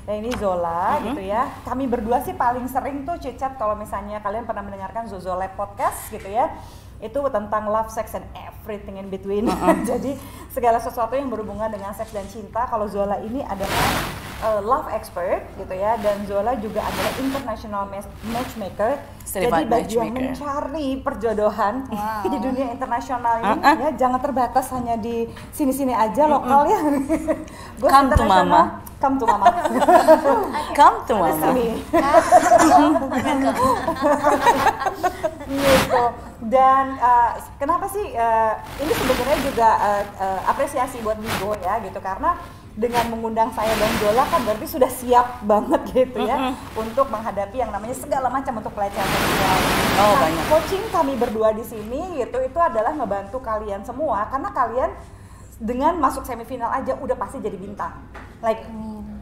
Dan ini Zola gitu ya. Kami berdua sih paling sering tuh chit-chat kalau misalnya kalian pernah mendengarkan Zozo Lab Podcast gitu ya. Itu tentang love, sex, and everything in between. Jadi segala sesuatu yang berhubungan dengan seks dan cinta. Kalau Zola ini adalah love expert gitu ya. Dan Zola juga adalah international matchmaker. Jadi bagi yang mencari perjodohan di dunia internasional ini ya jangan terbatas hanya di sini-sini aja lokal ya. Come to mama. Come to mama. Come to mama. Gitu. Dan kenapa sih ini sebenarnya juga apresiasi buat Bigo ya gitu, karena dengan mengundang saya dan Zola kan berarti sudah siap banget gitu ya untuk menghadapi yang namanya segala macam untuk pelecehan seksual. Banyak. Coaching kami berdua di sini gitu itu adalah ngebantu kalian semua karena kalian dengan masuk semifinal aja udah pasti jadi bintang.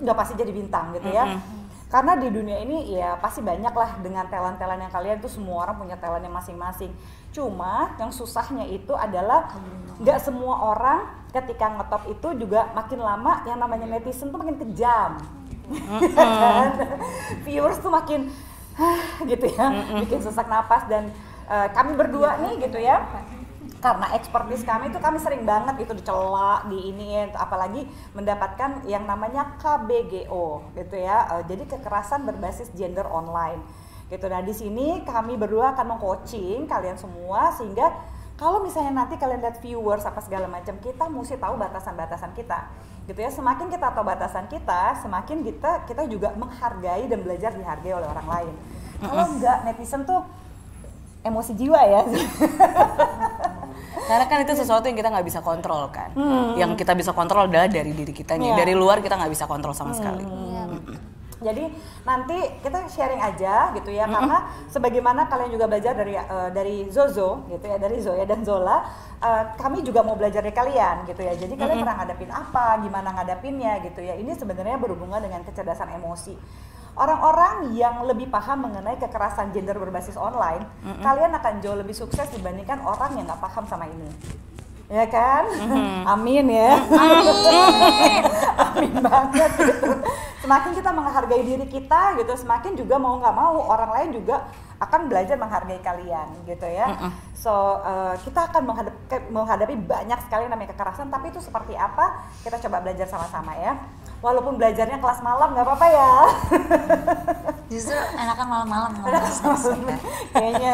Udah pasti jadi bintang gitu ya. Karena di dunia ini ya pasti banyak lah dengan talent-talent yang kalian tuh semua orang punya talentnya masing-masing. Cuma yang susahnya itu adalah nggak semua orang ketika ngetop itu juga makin lama yang namanya netizen tuh makin kejam. Viewers tuh makin gitu ya, bikin sesak napas dan kami berdua nih gitu ya. Karena expertise kami itu kami sering banget itu dicela, diiniin, apalagi mendapatkan yang namanya KBGO gitu ya. Jadi kekerasan berbasis gender online. Gitu. Nah, di sini kami berdua akan meng-coaching kalian semua sehingga kalau misalnya nanti kalian lihat viewers apa segala macam, kita mesti tahu batasan-batasan kita. Gitu ya. Semakin kita tahu batasan kita, semakin kita juga menghargai dan belajar dihargai oleh orang lain. Kalau enggak, netizen tuh emosi jiwa ya. Karena kan itu sesuatu yang kita nggak bisa kontrol kan. Yang kita bisa kontrol adalah dari diri kita nih. Dari luar kita nggak bisa kontrol sama sekali. Jadi nanti kita sharing aja gitu ya, karena sebagaimana kalian juga belajar dari Zozo gitu ya, dari Zoya dan Zola, kami juga mau belajar dari kalian gitu ya. Jadi kalian pernah ngadepin apa, gimana ngadepinnya gitu ya. Ini sebenarnya berhubungan dengan kecerdasan emosi. Orang-orang yang lebih paham mengenai kekerasan gender berbasis online, kalian akan jauh lebih sukses dibandingkan orang yang nggak paham sama ini. Ya kan? Amin ya. Amin banget gitu. Semakin kita menghargai diri kita gitu, semakin juga mau nggak mau orang lain juga akan belajar menghargai kalian gitu ya. So kita akan menghadapi banyak sekali namanya kekerasan, tapi itu seperti apa? Kita coba belajar sama-sama ya. Walaupun belajarnya kelas malam nggak apa-apa ya. Justru enakan malam-malam kayaknya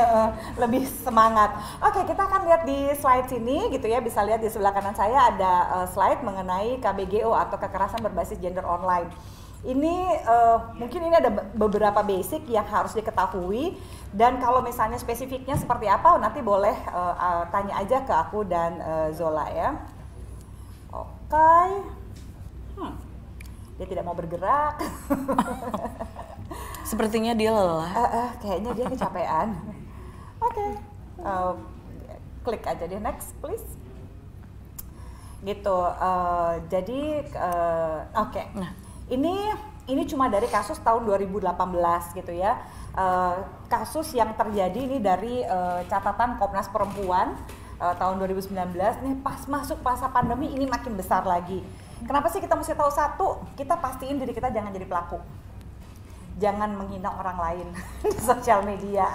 lebih semangat. Oke, kita akan lihat di slide sini gitu ya. Bisa lihat di sebelah kanan saya ada slide mengenai KBGO atau kekerasan berbasis gender online. Ini mungkin ini ada beberapa basic yang harus diketahui, dan kalau misalnya spesifiknya seperti apa nanti boleh tanya aja ke aku dan Zola ya. Oke. Dia tidak mau bergerak. Sepertinya dia lelah. Kayaknya dia kecapean. Oke. Klik aja deh, next please. Gitu. Jadi oke. Nah, ini cuma dari kasus tahun 2018 gitu ya. Kasus yang terjadi ini dari catatan Komnas Perempuan tahun 2019 nih, pas masuk masa pandemi ini makin besar lagi. Kenapa sih kita mesti tahu? Satu, kita pastiin diri kita jangan jadi pelaku. Jangan menghina orang lain di sosial media,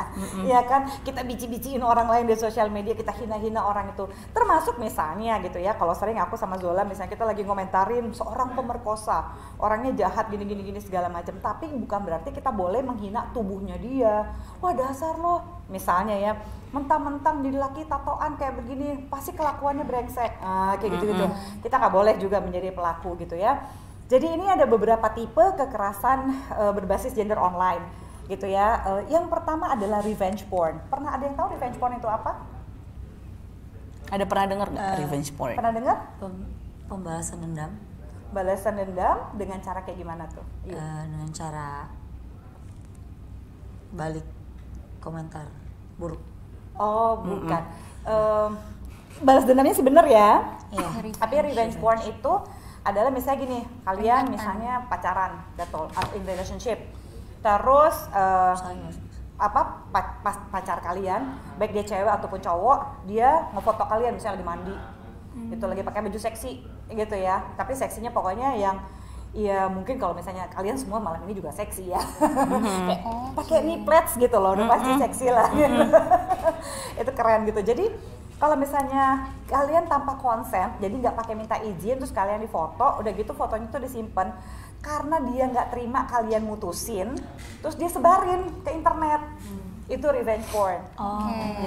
ya kan? Kita bici-biciin orang lain di sosial media, kita hina-hina orang itu. Termasuk misalnya gitu ya, kalau sering aku sama Zola misalnya kita lagi ngomentarin seorang pemerkosa, orangnya jahat gini segala macam, tapi bukan berarti kita boleh menghina tubuhnya dia. Wah dasar lo, misalnya ya, mentang-mentang di laki tatoan kayak begini, pasti kelakuannya brengsek, kayak gitu-gitu. Kita nggak boleh juga menjadi pelaku gitu ya. Jadi ini ada beberapa tipe kekerasan berbasis gender online gitu ya. Yang pertama adalah revenge porn. Pernah ada yang tahu revenge porn itu apa? Ada pernah dengar nggak revenge porn? Pernah dengar? Pembalasan dendam. Balasan dendam dengan cara kayak gimana tuh? Dengan cara balik komentar buruk. Oh bukan. Balas dendamnya sih bener ya. Iya. Tapi revenge porn itu adalah misalnya gini, kalian misalnya pacaran, in relationship, terus pacar kalian, baik dia cewek ataupun cowok, dia ngefoto kalian misalnya lagi mandi, gitu lagi pakai baju seksi, gitu ya. Tapi seksinya pokoknya yang Iya mungkin kalau misalnya kalian semua malam ini juga seksi ya, kayak pakai knee plaits gitu loh, udah pasti seksi lah. Itu keren gitu. Jadi kalau misalnya kalian tanpa konsen, jadi nggak pakai minta izin, terus kalian difoto, udah gitu fotonya tuh disimpan, karena dia nggak terima kalian mutusin, terus dia sebarin ke internet. Itu revenge porn.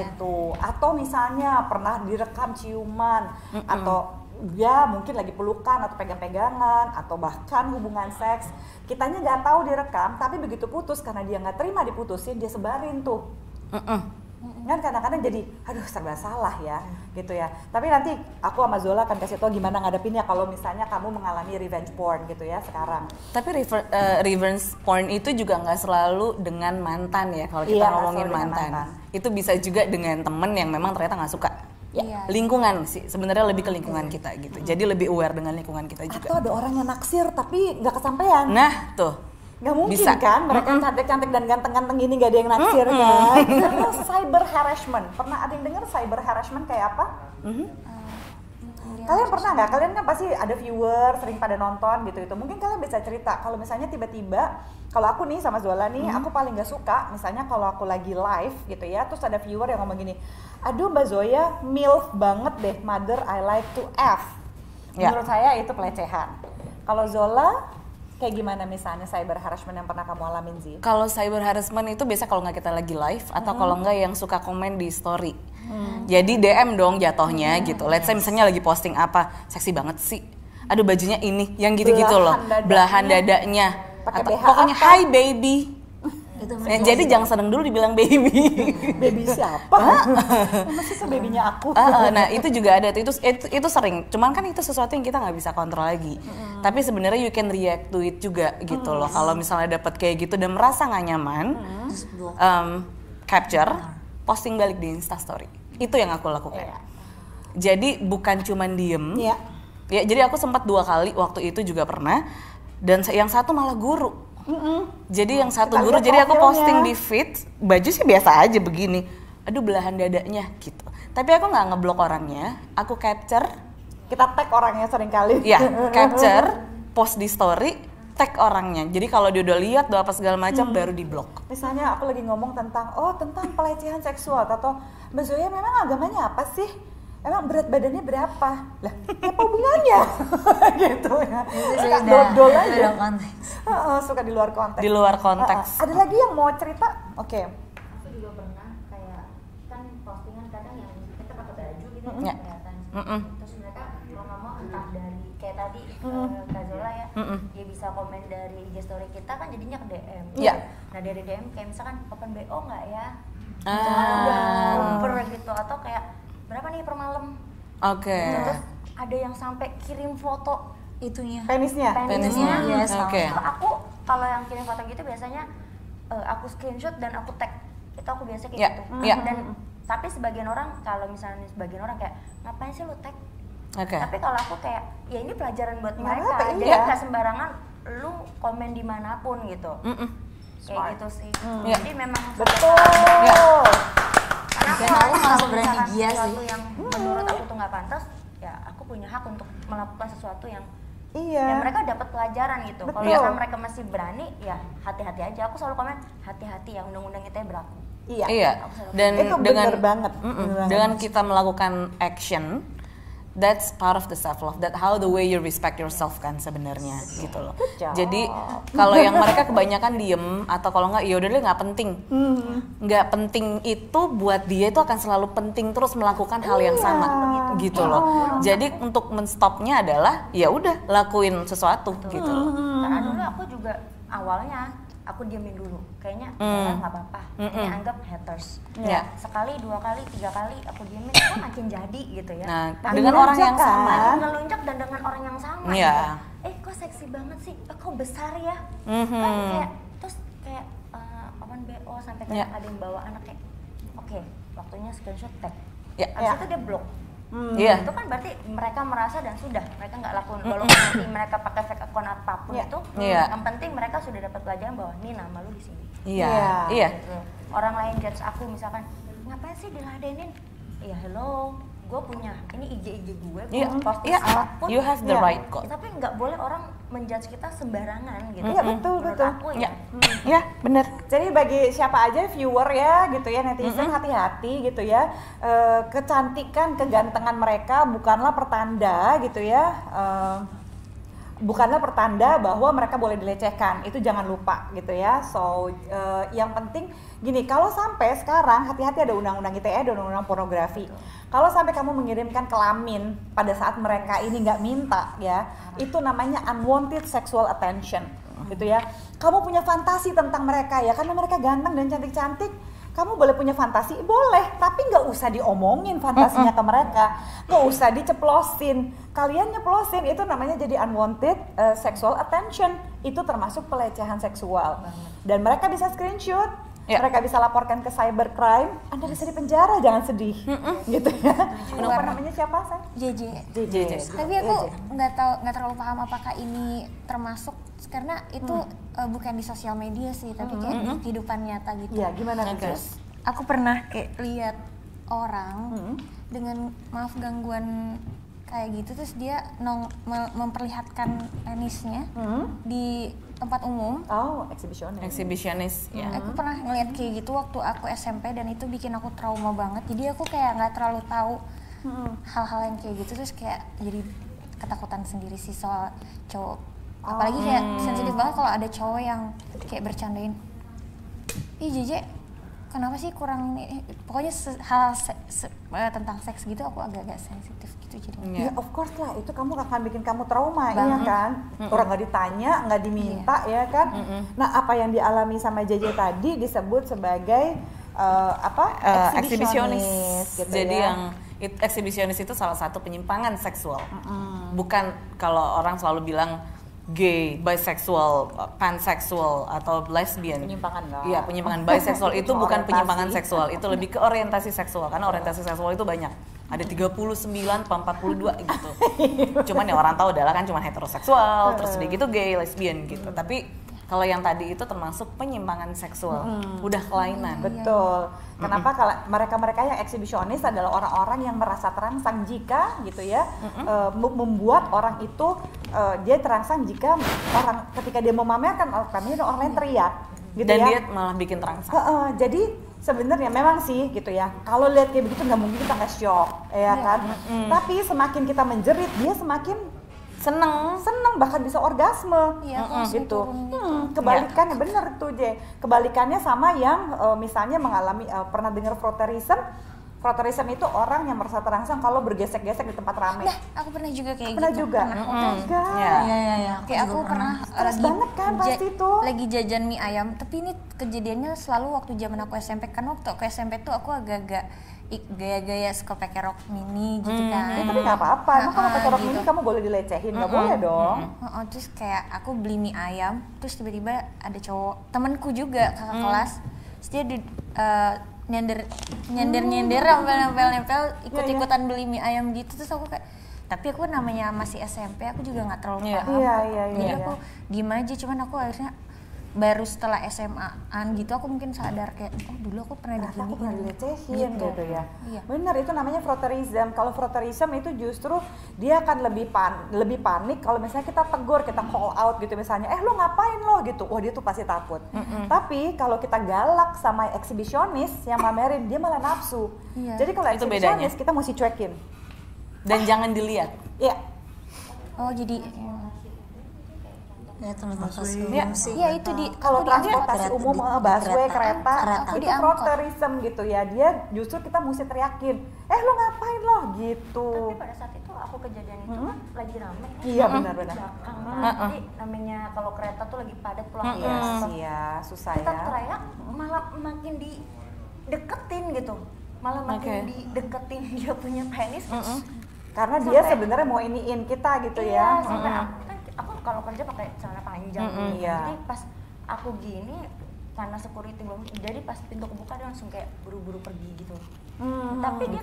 Gitu. Atau misalnya pernah direkam ciuman atau ya mungkin lagi pelukan atau pegang-pegangan atau bahkan hubungan seks, kitanya nggak tahu direkam, tapi begitu putus karena dia nggak terima diputusin, dia sebarin tuh. Kan kadang-kadang jadi aduh serba salah ya gitu ya. Tapi nanti aku sama Zola akan kasih tau gimana ngadepinnya kalau misalnya kamu mengalami revenge porn gitu ya sekarang. Tapi revenge porn itu juga nggak selalu dengan mantan ya, kalau kita ngomongin mantan. Itu bisa juga dengan temen yang memang ternyata nggak suka. Lingkungan sih sebenarnya, lebih ke lingkungan kita gitu. Jadi lebih aware dengan lingkungan kita juga. Atau ada orang yang naksir tapi nggak kesampaian. Nah tuh, nggak mungkin bisa. Kan mereka cantik-cantik dan ganteng-ganteng gini nggak ada yang naksir kan. Karena cyber harassment, pernah ada yang dengar cyber harassment kayak apa? Kalian pernah nggak? Kalian kan pasti ada viewer sering pada nonton gitu. Mungkin kalian bisa cerita kalau misalnya tiba-tiba, kalau aku nih sama Zola nih, aku paling nggak suka misalnya kalau aku lagi live gitu ya, terus ada viewer yang ngomong gini, aduh Mbak Zoya milf banget deh, mother I like to F. Menurut saya itu pelecehan. Kalau Zola kayak gimana misalnya cyber harassment yang pernah kamu alamin sih? Kalau cyber harassment itu biasa kalau nggak kita lagi live atau kalau nggak yang suka komen di story. Jadi DM dong jatohnya gitu. Let's say misalnya lagi posting apa, seksi banget sih. Aduh bajunya ini, yang gitu-gitu loh. Belahan dadanya. Atau pokoknya hi baby. Jadi jangan seneng dulu dibilang baby. Baby siapa? Masih itu babynya aku. Nah itu juga ada, itu sering. Cuman kan itu sesuatu yang kita nggak bisa kontrol lagi. Tapi sebenarnya you can react to it juga gitu loh. Kalau misalnya dapat kayak gitu dan merasa nggak nyaman, capture, posting balik di Instastory. Itu yang aku lakukan. Jadi bukan cuman diem. Ya, jadi aku sempat 2 kali waktu itu juga pernah. Dan yang satu malah guru. Jadi yang satu guru, jadi aku posting di feed, baju sih biasa aja begini, aduh belahan dadanya gitu. Tapi aku nggak ngeblok orangnya, aku capture, kita tag orangnya seringkali. Ya, capture, post di story, tag orangnya. Jadi kalau dia udah lihat, udah apa segala macam, baru di blok. Misalnya aku lagi ngomong tentang pelecehan seksual atau Mbak Zoya memang agamanya apa sih? Emang berat badannya berapa? Lah, apa hubungannya? Gitu ya. Suka dodol aja. Suka di luar konteks. Di luar konteks. Ada lagi yang mau cerita? Oke. Aku juga pernah kayak kan postingan kadang yang kita pakai baju gitu kelihatan. Terus mereka mau nggak mau entah dari kayak tadi Kak Zola ya, dia bisa komen dari IG story kita kan jadinya ke DM. Nah dari DM kayak misalkan open BO nggak ya? Udah over gitu atau kayak berapa nih per malam? Terus ada yang sampai kirim foto itunya. Penisnya. Yes. Aku kalau yang kirim foto gitu biasanya aku screenshot dan aku tag. Itu aku biasa kayak gitu. Dan tapi sebagian orang kalau misalnya sebagian orang kayak ngapain sih lu tag? Tapi kalau aku kayak ya ini pelajaran buat mereka. Jadi nggak sembarangan lu komen dimanapun gitu. Kayak gitu sih. Jadi memang betul. Karena aku nggak berani dia sih. Sesuatu yang menurut aku tuh nggak pantas, ya aku punya hak untuk melakukan sesuatu yang ya mereka dapat pelajaran gitu. Kalau misalnya mereka masih berani, ya hati-hati aja. Aku selalu komen hati-hati yang undang-undang kita berlaku. Iya. Dan itu benar banget. Dengan kita melakukan action, that's part of the self love. That how the way you respect yourself kan sebenarnya gitu loh. Jadi kalau yang mereka kebanyakan diem atau kalau nggak ya udah deh nggak penting. Nggak penting itu buat dia itu akan selalu penting terus melakukan hal yang sama gitu loh. Jadi untuk menstopnya adalah ya udah lakuin sesuatu gitu loh. Karena dulu aku juga awalnya aku diemin dulu, kayaknya nggak apa-apa, ini anggap haters. Sekali, 2 kali, 3 kali aku diemin, kok makin jadi gitu ya. Nah, dengan orang yang sama, ngelunjak dan dengan orang yang sama. Gitu. Kok seksi banget sih, kok besar ya. Kan kayak terus kayak open BO sampai kayak ada yang bawa anak kayak, oke, waktunya screenshot tag. Abis itu dia blok. Itu kan berarti mereka merasa dan sudah mereka nggak lakukan walaupun nanti mereka pakai fake account apapun itu yang penting mereka sudah dapat pelajaran bahwa nih nama lu di sini. Gitu. Orang lain judge aku misalkan ngapain sih diladenin? Ya hello, gue punya ini IG gue Iya, apapun, you have the right kok. tapi nggak boleh orang menjudge kita sembarangan gitu. Iya, betul. Aku ya. Ya, bener. Jadi bagi siapa aja viewer ya gitu ya, netizen hati-hati gitu ya. Kecantikan, kegantengan mereka bukanlah pertanda gitu ya. Bukanlah pertanda bahwa mereka boleh dilecehkan, itu jangan lupa gitu ya. So yang penting gini, kalau sampai sekarang hati-hati ada undang-undang ITE, ada undang-undang pornografi. Kalau sampai kamu mengirimkan kelamin pada saat mereka ini nggak minta ya, itu namanya unwanted sexual attention gitu ya. Kamu punya fantasi tentang mereka ya, karena mereka ganteng dan cantik-cantik. Kamu boleh punya fantasi, boleh, tapi nggak usah diomongin fantasinya ke mereka, nggak usah diceplosin. Kalian nyeplosin, itu namanya jadi unwanted sexual attention. Itu termasuk pelecehan seksual. Dan mereka bisa screenshot, mereka bisa laporkan ke cybercrime. Anda bisa dipenjara, jangan sedih, gitu ya. Lupa namanya siapa, Say? JJ. Tapi aku nggak terlalu paham apakah ini termasuk, karena itu bukan di sosial media sih, tapi kayak di kehidupan nyata gitu. Iya, gimana Terus aku pernah kayak lihat orang dengan maaf gangguan kayak gitu, terus dia memperlihatkan penisnya di tempat umum. Oh, exhibitionist. Ya. Aku pernah ngeliat kayak gitu waktu aku SMP, dan itu bikin aku trauma banget. Jadi aku kayak nggak terlalu tahu hal-hal yang kayak gitu, terus kayak jadi ketakutan sendiri sih soal cowok. Apalagi kayak sensitif banget kalau ada cowok yang kayak bercandain, ih JJ kenapa sih kurang ini, pokoknya hal tentang seks gitu aku agak-agak sensitif gitu jadinya. Ya of course lah, itu kamu akan bikin kamu trauma, iya kan? Orang nggak ditanya, nggak diminta, ya kan? Nah, apa yang dialami sama JJ tadi disebut sebagai eksibisionis gitu. Jadi ya. yang eksibisionis itu salah satu penyimpangan seksual. Bukan kalau orang selalu bilang gay, bisexual, pansexual atau lesbian. Penyimpangan enggak? Iya, penyimpangan bisexual itu bukan penyimpangan seksual, itu lebih ke orientasi seksual, karena orientasi seksual itu banyak. Ada 39 apa 42 gitu. Cuman yang orang tahu adalah kan cuma heteroseksual, terus dia gitu gay, lesbian gitu. Tapi kalau yang tadi itu termasuk penyimpangan seksual, udah kelainan. Betul. Kenapa kalau mereka-mereka yang eksibisionis adalah orang-orang yang merasa terangsang jika gitu ya, membuat orang itu dia terangsang jika orang ketika dia memamerkan kami orang lain teriak, gitu. Dan ya. dia malah bikin terangsang. Jadi sebenarnya memang sih gitu ya. Kalau lihat kayak begitu nggak mungkin kita nggak shock, ya kan? Tapi semakin kita menjerit, dia semakin seneng bahkan bisa orgasme, gitu. Kebalikannya bener tuh kebalikannya sama yang misalnya mengalami pernah dengar frotteurism. Frotteurism itu orang yang merasa terangsang kalau bergesek-gesek di tempat ramai. Nah, aku pernah juga kayak Pernah gitu. juga. Iya. Kayak aku pernah lagi banget kan pasti tuh. lagi jajan mie ayam, tapi ini kejadiannya selalu waktu zaman aku SMP. Kan waktu aku SMP tuh aku agak-agak gaya-gaya suka pakai rok mini gitu kan. Ya, tapi nggak apa-apa. Emang kalau pakai rok mini kamu boleh dilecehin, nggak boleh dong. Terus kayak aku beli mie ayam, terus tiba-tiba ada cowok temanku juga kakak kelas, terus dia nyender nempel ikut-ikutan beli mie ayam gitu. Terus aku kayak, tapi aku namanya masih SMP, aku juga nggak terlalu paham. Jadi aku diem aja, cuman aku harusnya baru setelah SMA-an gitu aku mungkin sadar kayak, oh dulu aku pernah diginiin. Aku pernah dilecehin gitu ya. Iya. Bener, itu namanya frotteurism. Kalau frotteurism itu justru dia akan lebih panik kalau misalnya kita tegur, kita call out gitu misalnya, lu ngapain lo gitu. Wah, dia tuh pasti takut. Tapi kalau kita galak sama eksibisionis yang mamerin, dia malah nafsu. Jadi kalau eksibisionis kita mesti cuekin. Dan jangan dilihat. Iya. Oh, jadi Ya, transportasi umum sih. Iya, itu di kalau aku transportasi umum, busway, kereta Aku itu diangkut. frotteurism gitu ya. Dia justru kita mesti teriakin, lu ngapain lo gitu. Tapi pada saat itu aku kejadian itu kan lagi rame. Iya, benar-benar. Belakang Jadi namanya kalau kereta tuh lagi padat pulang Iya, susah kita ya. teriak malah makin dideketin gitu, malah makin dideketin dia punya penis. Karena dia sebenarnya mau iniin kita gitu ya. Sampai aku kalau kerja pakai celana panjang, iya. jadi pas aku gini karena security belum, jadi pas pintu kebuka dia langsung kayak buru-buru pergi gitu. Tapi dia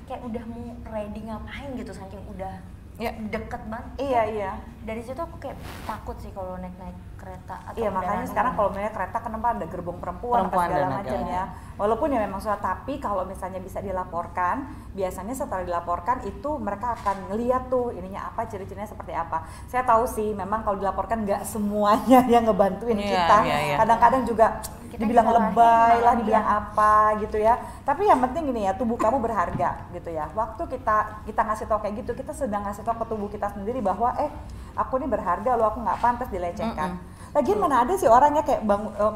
kayak udah mau ready ngapain gitu, saking udah deket banget. Iya. dari situ aku kayak takut sih kalau naik kereta atau Iya, makanya sekarang kalau naik kereta kenapa ada gerbong perempuan apa segala dan macam ya. Walaupun ya memang sudah, tapi kalau misalnya bisa dilaporkan, biasanya setelah dilaporkan itu mereka akan ngeliat tuh ininya apa, ciri-cirinya seperti apa. Saya tahu sih memang kalau dilaporkan nggak semuanya yang ngebantuin kita. Kadang-kadang juga kita dibilang lebay lah, dibilang apa gitu ya. Tapi yang penting gini ya, tubuh kamu berharga gitu ya. Waktu kita ngasih tau kayak gitu, kita sedang ngasih tau ke tubuh kita sendiri bahwa aku ini berharga loh, aku nggak pantas dilecehkan. Lagian mana ada sih orangnya kayak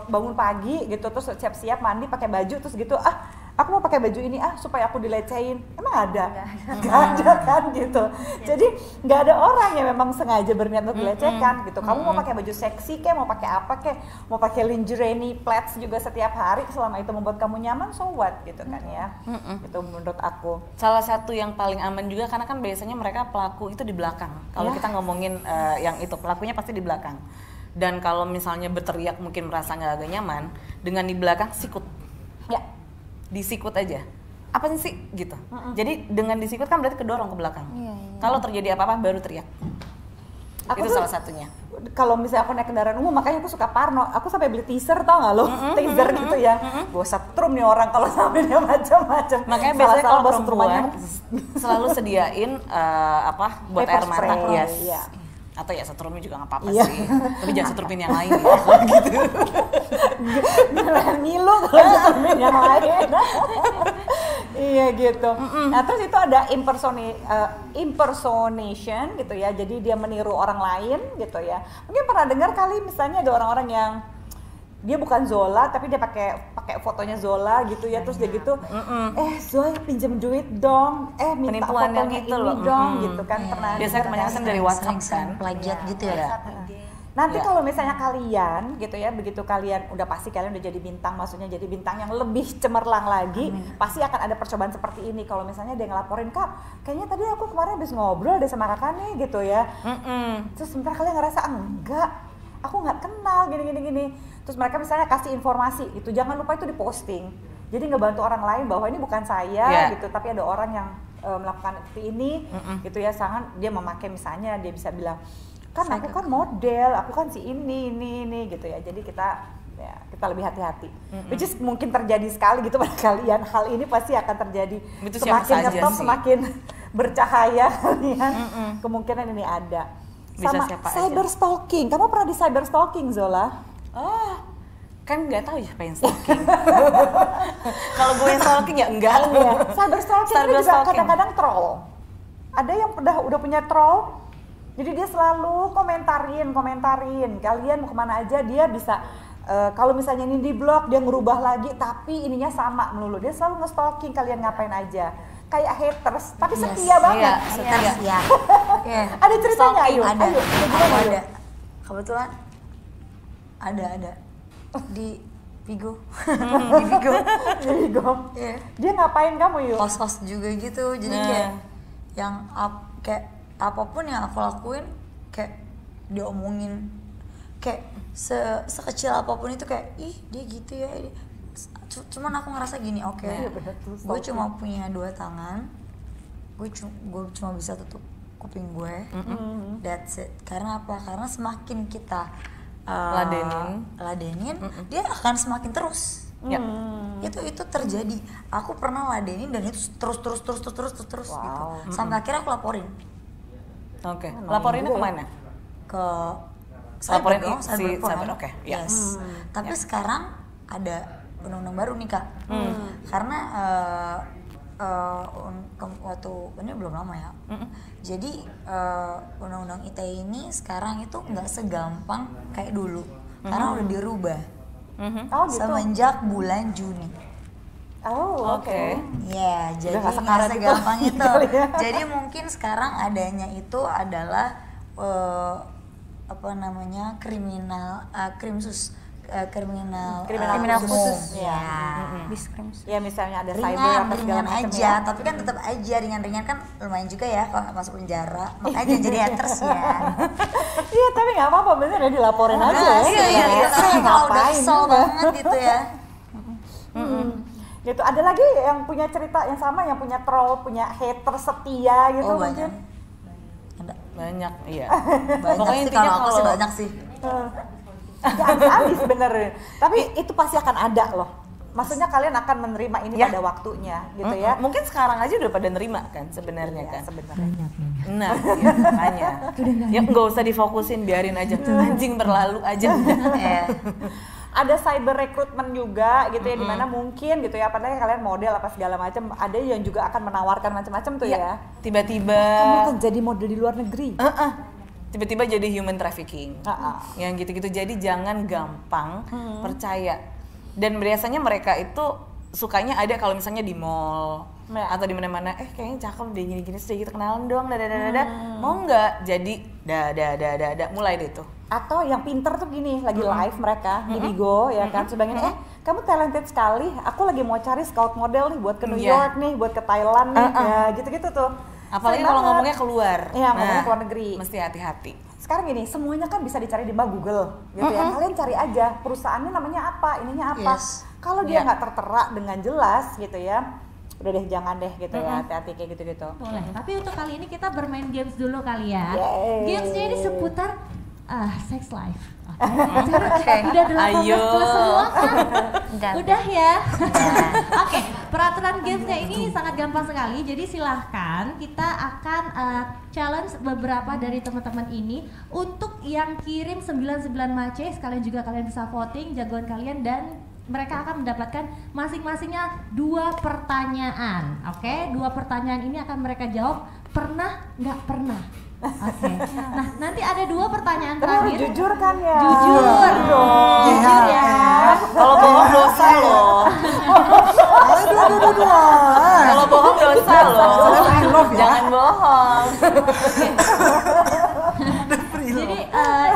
bangun pagi gitu terus siap-siap mandi pakai baju terus gitu, aku mau pakai baju ini supaya aku dilecehin. Emang ada? Nggak ada kan gitu. Jadi nggak ada orang yang memang sengaja berniat untuk dilecehkan gitu. Kamu mau pakai baju seksi kayak, mau pakai apa kayak, mau pakai lingerie nih, plaits juga setiap hari, selama itu membuat kamu nyaman, so what gitu kan ya. Itu menurut aku. Salah satu yang paling aman juga karena kan biasanya mereka pelaku itu di belakang. Kalau kita ngomongin yang itu, pelakunya pasti di belakang. Dan kalau misalnya berteriak mungkin merasa nggak agak nyaman, dengan di belakang sikut. Ya. Disikut aja. Apa sih gitu. Jadi dengan disikut kan berarti kedorong ke belakang. Kalau terjadi apa-apa baru teriak. Itu salah satunya. Kalau misalnya aku naik kendaraan umum, makanya aku suka parno. Aku sampai beli teaser, tau nggak lo? Teaser gitu ya. Gue setrum nih orang kalau sampai dia macam-macam. Makanya biasanya kalau perempuan selalu sediain buat air mata. Iya. Atau ya setrumnya juga nggak apa-apa sih, tapi jangan setrumin yang lain ya gitu. Ngilu kalau setrumin yang lain. Iya gitu. Nah terus itu ada impersonation gitu ya, jadi dia meniru orang lain gitu ya. Mungkin pernah dengar kali misalnya ada orang-orang yang dia bukan Zola tapi dia pakai fotonya Zola gitu ya, terus dia gitu Zola pinjam duit dong, minta penipuan fotonya itu ini dong gitu kan. Pernah biasanya kebanyakan dari WhatsApp kan, plagiat gitu ya. Nanti kalau misalnya kalian gitu ya, begitu kalian udah pasti kalian udah jadi bintang, maksudnya jadi bintang yang lebih cemerlang lagi, pasti akan ada percobaan seperti ini. Kalau misalnya dia ngelaporin, Kak, kayaknya tadi aku kemarin habis ngobrol deh sama kakak nih gitu ya. Terus sebentar kalian ngerasa enggak, aku nggak kenal gini. Terus mereka misalnya kasih informasi itu, jangan lupa itu diposting. Jadi ngebantu orang lain bahwa ini bukan saya gitu, tapi ada orang yang melakukan seperti ini gitu ya. Sangat dia memakai, misalnya dia bisa bilang, kan aku kan model, aku kan si ini gitu ya. Jadi kita lebih hati-hati. Which is mungkin terjadi sekali gitu pada kalian. Hal ini pasti akan terjadi. Itu semakin ngetop, semakin bercahaya kalian. Kemungkinan ini ada. Bisa sama cyber stalking. Kamu pernah di cyber stalking, Zola? Kan nggak tahu ya apa yang stalking. Kalau gue yang stalking ya enggak. Cyber stalking ini juga kadang-kadang troll. Ada yang udah punya troll. Jadi dia selalu komentarin. Kalian mau kemana aja dia bisa. Kalau misalnya ini di blog dia ngerubah lagi, tapi ininya sama melulu. Dia selalu nge-stalking kalian ngapain aja. Kayak haters, tapi setia banget. Setia. Ada ceritanya, ayo. Ada. Ayo. Ada. Kebetulan ada di Vigo. Di Vigo. Yeah. Dia ngapain kamu, yuk? Kos-kos juga gitu. Jadi kayak yang kayak apapun yang aku lakuin kayak diomongin, kayak sekecil apapun itu kayak dia gitu ya. Cuman aku ngerasa gini, gue cuma punya 2 tangan, gue cuma bisa tutup kuping gue, that's it. Karena apa? Karena semakin kita ladenin, dia akan semakin terus. Itu terjadi. Aku pernah ladenin dan itu terus gitu. Sampai akhirnya aku laporin. Laporinnya kemana? Ke laporin cyber. Yes. Tapi sekarang ada undang-undang baru nih, Kak. Karena waktu ini belum lama ya. Jadi undang-undang ITE ini sekarang itu nggak segampang kayak dulu, karena udah dirubah semenjak bulan Juni. Oke. Ya, jadi nggak segampang itu. Jadi mungkin sekarang adanya itu adalah kriminal khusus ya misalnya ada ringan aja ya. Tapi kan tetap aja ringan kan lumayan juga ya kalau nggak masuk penjara, makanya jadi haters ya. Iya, tapi nggak apa-apa, bener ya, dilaporin aja iya, kalau udah kesel banget gitu ya. Gitu. Ada lagi yang punya cerita yang sama, yang punya troll, punya hater setia gitu mungkin? Ada. Banyak, iya. Banyak Pokoknya sih, intinya kalau aku sih banyak sih. Gak habis sebenarnya. Tapi itu pasti akan ada loh. Maksudnya kalian akan menerima ini Ya. pada waktunya gitu ya. Mungkin sekarang aja udah pada nerima kan sebenarnya kan. Sebenarnya. Nah, ya, makanya. Ya nggak usah difokusin, biarin aja. Anjing berlalu aja udah. Ada cyber recruitment juga gitu ya, dimana mungkin gitu ya, padahal kalian model apa segala macam, ada yang juga akan menawarkan macam-macam tuh ya. Tiba-tiba Kamu akan jadi model di luar negeri. tiba-tiba jadi human trafficking. Yang gitu-gitu, jadi jangan gampang percaya. Dan biasanya mereka itu sukanya ada kalau misalnya di mall atau di mana-mana, kayaknya cakep deh gini-gini, sudah gitu kenalan dong, mau nggak? Jadi mulai deh tuh. Atau yang pinter tuh gini, lagi live mereka di Bigo ya kan, sebagainya, kamu talented sekali, aku lagi mau cari scout model nih buat ke New York nih, buat ke Thailand nih, ya gitu-gitu tuh. Apalagi kalau ngomongnya keluar. Iya, ngomongnya keluar negeri. Mesti hati-hati. Sekarang gini, semuanya kan bisa dicari di Google gitu ya. Kalian cari aja perusahaannya namanya apa, ininya apa. Yes. Kalau dia nggak tertera dengan jelas gitu ya, udah deh jangan deh gitu ya, hati-hati kayak gitu-gitu. Boleh. Tapi untuk kali ini kita bermain games dulu kali ya. Yeay. Gamesnya ini seputar sex life. Udah 18 Ayo. plus semua kan? Udah. Udah ya. Oke, peraturan gamesnya ini sangat gampang sekali. Jadi silahkan kita akan challenge beberapa dari teman-teman ini untuk yang kirim 99 mace. Sekalian juga kalian bisa voting jagoan kalian dan mereka akan mendapatkan masing-masingnya 2 pertanyaan. Oke, 2 pertanyaan ini akan mereka jawab pernah nggak pernah. Oke. Nah, nanti ada 2 pertanyaan terakhir. Jujur kan ya? Jujur dong. Jujur ya. Kalau bohong dosa loh. Kalau bohong dosa loh. Jangan bohong. Jadi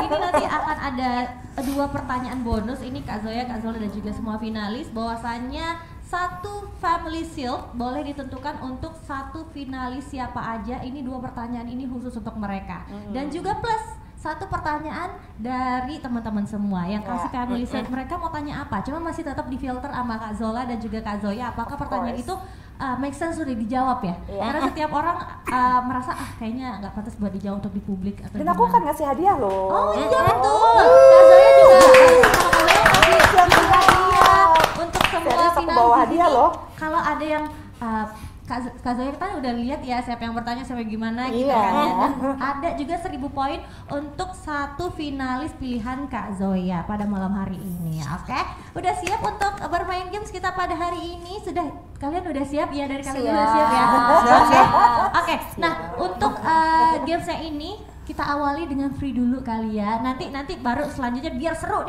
ini nanti akan ada 2 pertanyaan bonus. Ini Kak Zoya, Kak Zola dan juga semua finalis. Bahwasannya 1 family shield boleh ditentukan untuk 1 finalis siapa aja. Ini 2 pertanyaan ini khusus untuk mereka. Dan juga plus 1 pertanyaan dari teman-teman semua yang kasih family shield. Mereka mau tanya apa? Cuma masih tetap difilter sama Kak Zola dan juga Kak Zoya. Apakah pertanyaan itu make sense sudah dijawab ya? Karena setiap orang merasa kayaknya nggak pantas buat dijawab untuk di publik atau Dan aku kan ngasih hadiah loh. Oh iya betul. Kak Zoya juga kasih hadiah untuk semua Aku bawa hadiah loh. Kalau ada yang Kak Zoya kan udah lihat ya siapa yang bertanya sampai gimana gitu Iya. kan ya. Dan ada juga 1000 poin untuk 1 finalis pilihan Kak Zoya pada malam hari ini. Oke, udah siap untuk bermain games kita pada hari ini? Kalian udah siap ya? Dari kalian udah siap ya? Oke. Nah, untuk gamesnya ini kita awali dengan free dulu kali ya. Nanti baru selanjutnya biar seru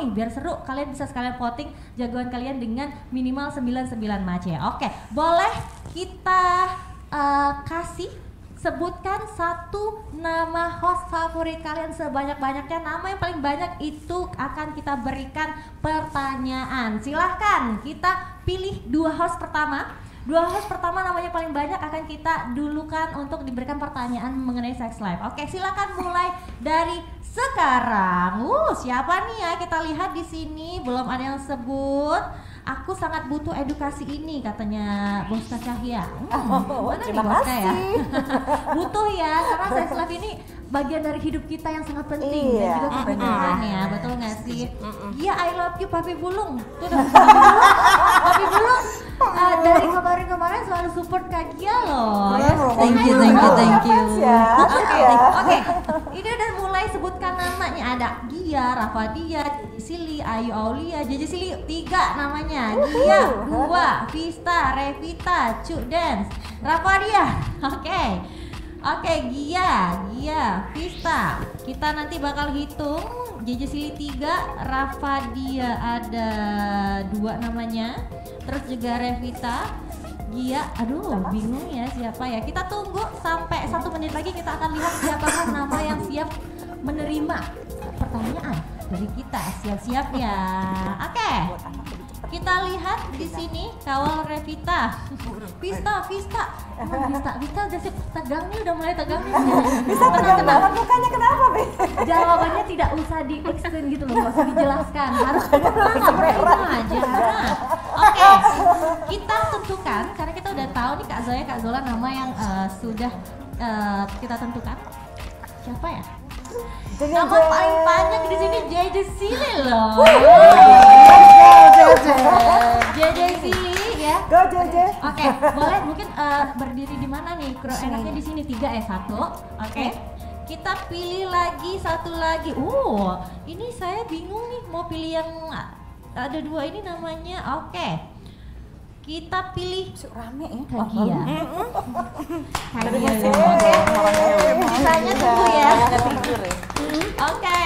kalian bisa sekalian voting jagoan kalian dengan minimal 99 mace. Oke, boleh kita kasih sebutkan 1 nama host favorit kalian sebanyak-banyaknya. Nama yang paling banyak itu akan kita berikan pertanyaan. Silahkan kita pilih 2 host pertama. 2 host pertama namanya paling banyak akan kita dulukan untuk diberikan pertanyaan mengenai sex life. Oke, silakan mulai dari sekarang. Siapa nih ya? Kita lihat di sini belum ada yang sebut. Aku sangat butuh edukasi ini katanya Bos Cahya. Mana nih Bos ya? Butuh ya, karena sex life ini bagian dari hidup kita yang sangat penting dan juga kebenaran ya, betul nggak sih? Iya, I love you Papi Bulung. Tuh udah Papi Bulung dari kemarin selalu support Kak Gia loh. Ya, Thank you. Oke. Ini udah mulai sebutkan namanya, ada Gia, Rafadia, Sili, Ayu Aulia, Jeje Sili 3 namanya. Gia, 2, Vista, Revita, Cuk Dance, Rafadia. Oke, Gia, Vista. Kita nanti bakal hitung. Jeje Sili 3, Rafadia ada 2 namanya. Terus juga Revita, Gia, bingung ya siapa ya. Kita tunggu sampai 1 menit lagi, kita akan lihat siapakah nama yang siap menerima pertanyaan dari kita. Siap-siap ya. Oke. Kita lihat di sini kawal Revita. Vista udah siap, tegang nih, udah mulai tegang nih. Bisa tegang banget mukanya, kenapa Be? Jawabannya tidak usah di-explain gitu loh, nggak usah dijelaskan. Harus tenang aja. Oke, kita tentukan karena kita udah tahu nih Kak Zoya, Kak Zola nama yang sudah kita tentukan. siapa ya? Jeng, Nama jeng. paling banyak di sini JJ Silly loh. JJ Silly ya. Go JJ. Oke, boleh mungkin berdiri di mana nih? Enaknya di sini 3 1. Oke. Kita pilih lagi satu lagi. Ini saya bingung nih mau pilih yang ada 2 ini namanya. Oke. Kita pilih Rame ya. Kagia. Kagia. Sisanya tunggu ya. Oke.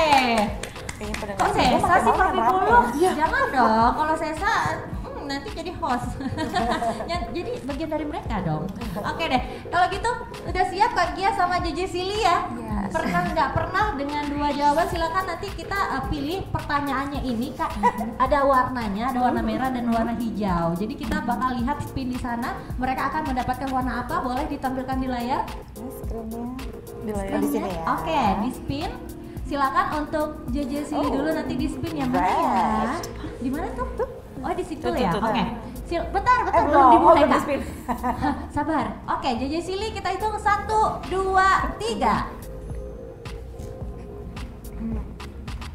Kok Sesa sih papi bulu? Jangan dong, kalau Sesa nanti jadi host. Jadi bagian dari mereka dong. Oke deh, kalau gitu udah siap Kak Gia sama JJ Silly ya? Pernah nggak pernah dengan 2 jawaban silakan nanti kita pilih pertanyaannya ini Kak. Ada warnanya, ada warna merah dan warna hijau. Jadi kita bakal lihat spin di sana. Mereka akan mendapatkan warna apa? Boleh ditampilkan di layar? Di layar di sini ya. Oke, di spin. Silakan untuk JJ Silly dulu nanti di spin ya mana ya? Di mana tuh? Oh di situ ya. Oke. Bentar belum dimulai Kak. Sabar. Oke, JJ Silly kita hitung 1 2 3.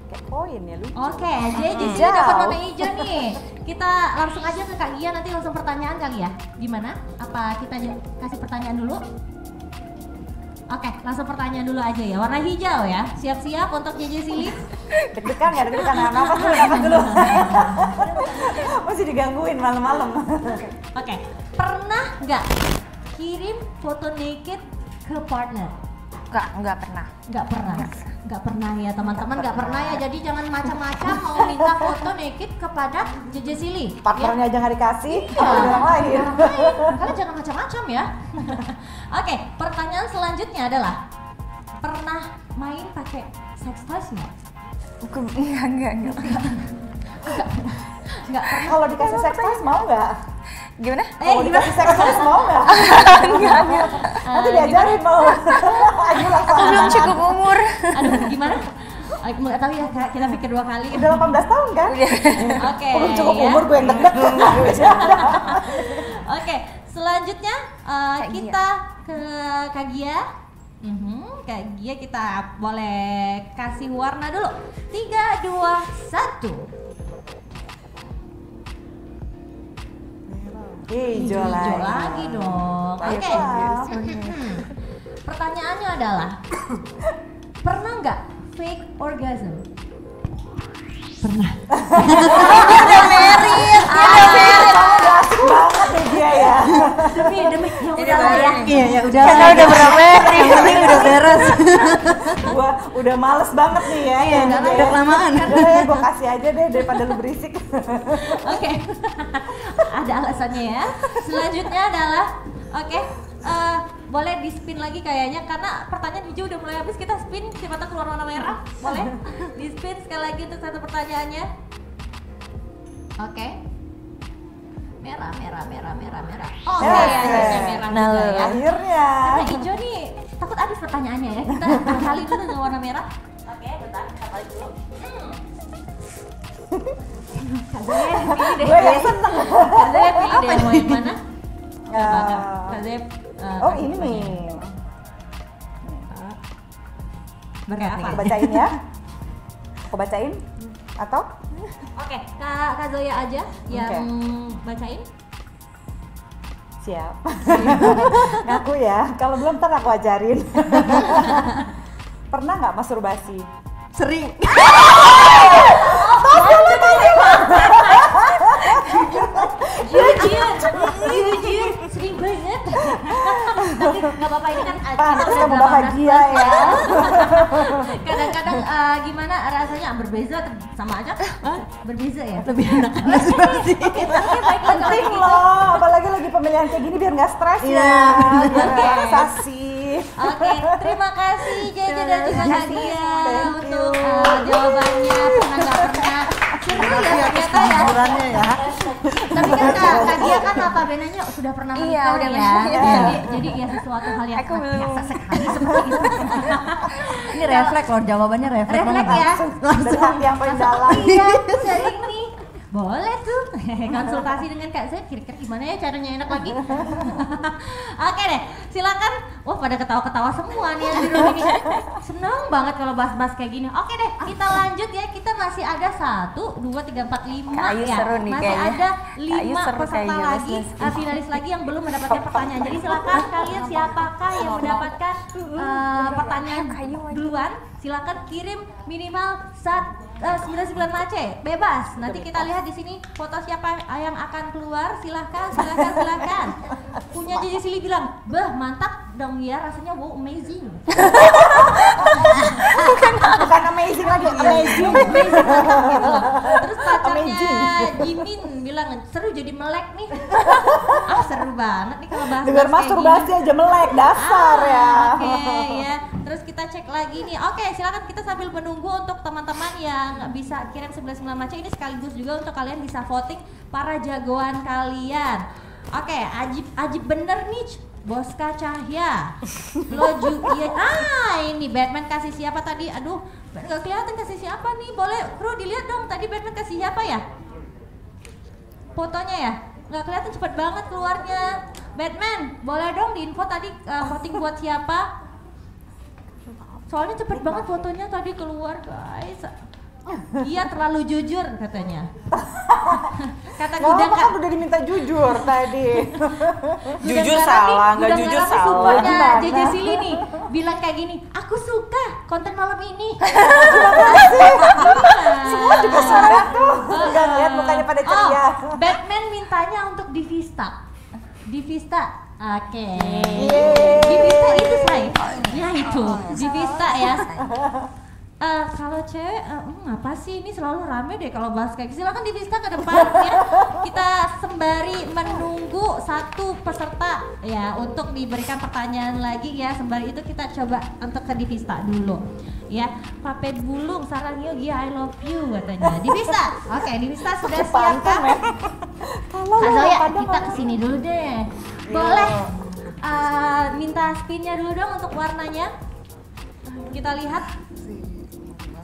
Kayak koin ya lu. Oke, JJ Silly dapat warna hijau nih. Kita langsung aja ke Kak Gia nanti langsung pertanyaan kali ya. Gimana? Apa kita kasih pertanyaan dulu? Oke, langsung pertanyaan dulu aja ya. Warna hijau ya. Siap-siap untuk JJ Silly. Deg-degan ya, deg-degan. Nafas dulu. Masih digangguin malam-malam. Oke, pernah nggak kirim foto naked ke partner? Nggak pernah. Nggak pernah ya teman-teman, nggak pernah ya. Jadi jangan macam-macam mau minta foto naked kepada JJ Silly. Partnernya aja nggak dikasih, Iya. orang lain. Kalian jangan macam-macam ya. Oke, pertanyaan selanjutnya adalah pernah main pakai sex toys nggak? Enggak. Nggak pernah. Kalau dikasih sex toys mau nggak? Gimana? Kalau dikasih sex toys mau nggak? Enggak. Nanti diajarin mau. Ayo langsung. Belum cukup umur. Aduh, gimana? Nggak tahu ya Kak, kita pikir 2 kali. Udah 18 tahun kan? Oke. Belum cukup ya. umur gue yang deg-degan. Oke, selanjutnya kita ke Kak Gia. Kak Gia kita boleh kasih warna dulu. 3 2 1. Hijau lagi dong. Oke. Pertanyaannya adalah pernah nggak fake orgasm? Pernah. Asik banget ya dia ya. Demi yang udah lah ya. Iya ya udah. Karena udah berapa hari? Udah beres. Gua udah males banget nih ya. Iya, udah kelamaan. Udah ya, gua kasih aja deh daripada lu berisik. Oke. Ada alasannya ya. Selanjutnya adalah boleh di spin lagi kayaknya karena pertanyaan hijau udah mulai habis, kita spin siapa tahu keluar warna merah. Boleh? Di spin sekali lagi untuk satu pertanyaannya. Oke. Merah. Oke, akhirnya merah juga ya. Akhirnya. Karena hijau nih takut habis pertanyaannya ya. Kita kali dulu dengan warna merah. Oke, bentar, kita balik dulu. Kak Zoya pilih deh. Gue yang seneng. Kak Zoya pilih deh mau yang mana? Kak Zoya Oh ini nih. pakai apa? Aku bacain ya. Aku bacain atau? Oke, Kak Zoya aja yang bacain. Siap. Ngaku ya. Kalau belum ntar aku ajarin. Pernah nggak masturbasi? Sering. Jujur, sering banget. Tapi nggak apa-apa, ini kan Pantes kamu bahagia ya. Kadang-kadang gimana rasanya berbeza sama aja? Berbeza ya? Lebih enak masturbasi. Penting loh, apalagi lagi pemilihan kayak gini biar nggak stres ya, biar relaksasi. Oke, terima kasih Jaja dan juga Kak Gia untuk jawabannya. Pernah nggak pernah? Seru ya ternyata ya. ya. Tapi kan Kak Gia kan notabene-nya sudah pernah menikah Iya, udah ya. menikah. Jadi ya sesuatu hal yang Aku belum. biasa sekali seperti itu. Ini refleks loh, jawabannya refleks Refleks banget. ya. Dari hati yang paling dalam. Iya, dari ini. Boleh tuh. Konsultasi dengan Kak Zoya, kira-kira gimana ya caranya enak lagi? Oke deh, silakan. Wah, pada ketawa-ketawa semua nih yang di rumah ini. Seneng banget kalau bahas-bahas kayak gini. Oke deh, kita lanjut ya. Kita masih ada 1, 2, 3, 4, 5 ya. Seru nih, masih kayaknya. ada 5 peserta lagi, finalis lagi yang belum mendapatkan pertanyaan. Jadi silakan kalian siapakah yang mendapatkan pertanyaan duluan? Silakan kirim minimal 99 mace, bebas. Nanti kita lihat di sini foto siapa yang akan keluar. Silahkan. Punya Jeje Silly bilang, "Bah, mantap dong ya, rasanya wow amazing." Bukan amazing lagi, amazing. Terus pacarnya Jimin bilang, "Seru jadi melek nih." Seru banget nih kalau bahas Dengar masturbasi aja melek, dasar ya. Oke ya. Terus kita cek lagi nih. Oke, silakan kita sambil menunggu untuk teman-teman yang bisa kirim 99 mace ini, sekaligus juga untuk kalian bisa voting para jagoan kalian. Oke, ajib bener nih Boska Cahya. Lo juga ini Batman kasih siapa tadi? Aduh, nggak kelihatan kasih siapa nih. Boleh kru dilihat dong tadi Batman kasih siapa ya? Fotonya ya? Nggak kelihatan, cepet banget keluarnya. Batman, boleh dong diinfo tadi voting buat siapa? Soalnya cepet banget fotonya tadi keluar, guys. Dia terlalu jujur katanya. Kata Gudang kan udah diminta jujur tadi. Jujur salah, nggak jujur salah. Jeje Silly nih bilang kayak gini, "Aku suka konten malam ini." Semua juga suara tuh. Enggak lihat mukanya pada ceria. Batman mintanya untuk Divista. Oke. Divista itu saya. Ya itu, Divista ya. Kalau cewek, apa sih ini selalu rame deh kalau bahas kayak gitu. Silakan Divista ke depan ya. Kita sembari menunggu satu peserta ya untuk diberikan pertanyaan lagi ya. Sembari itu kita coba untuk ke Divista dulu. Ya, Papet Bulung, Sarang Yogi, I love you katanya. Divista, oke, Divista sudah siap kan? Kak Zoya, kita kesini dulu deh. Boleh minta spinnya dulu dong untuk warnanya. Kita lihat.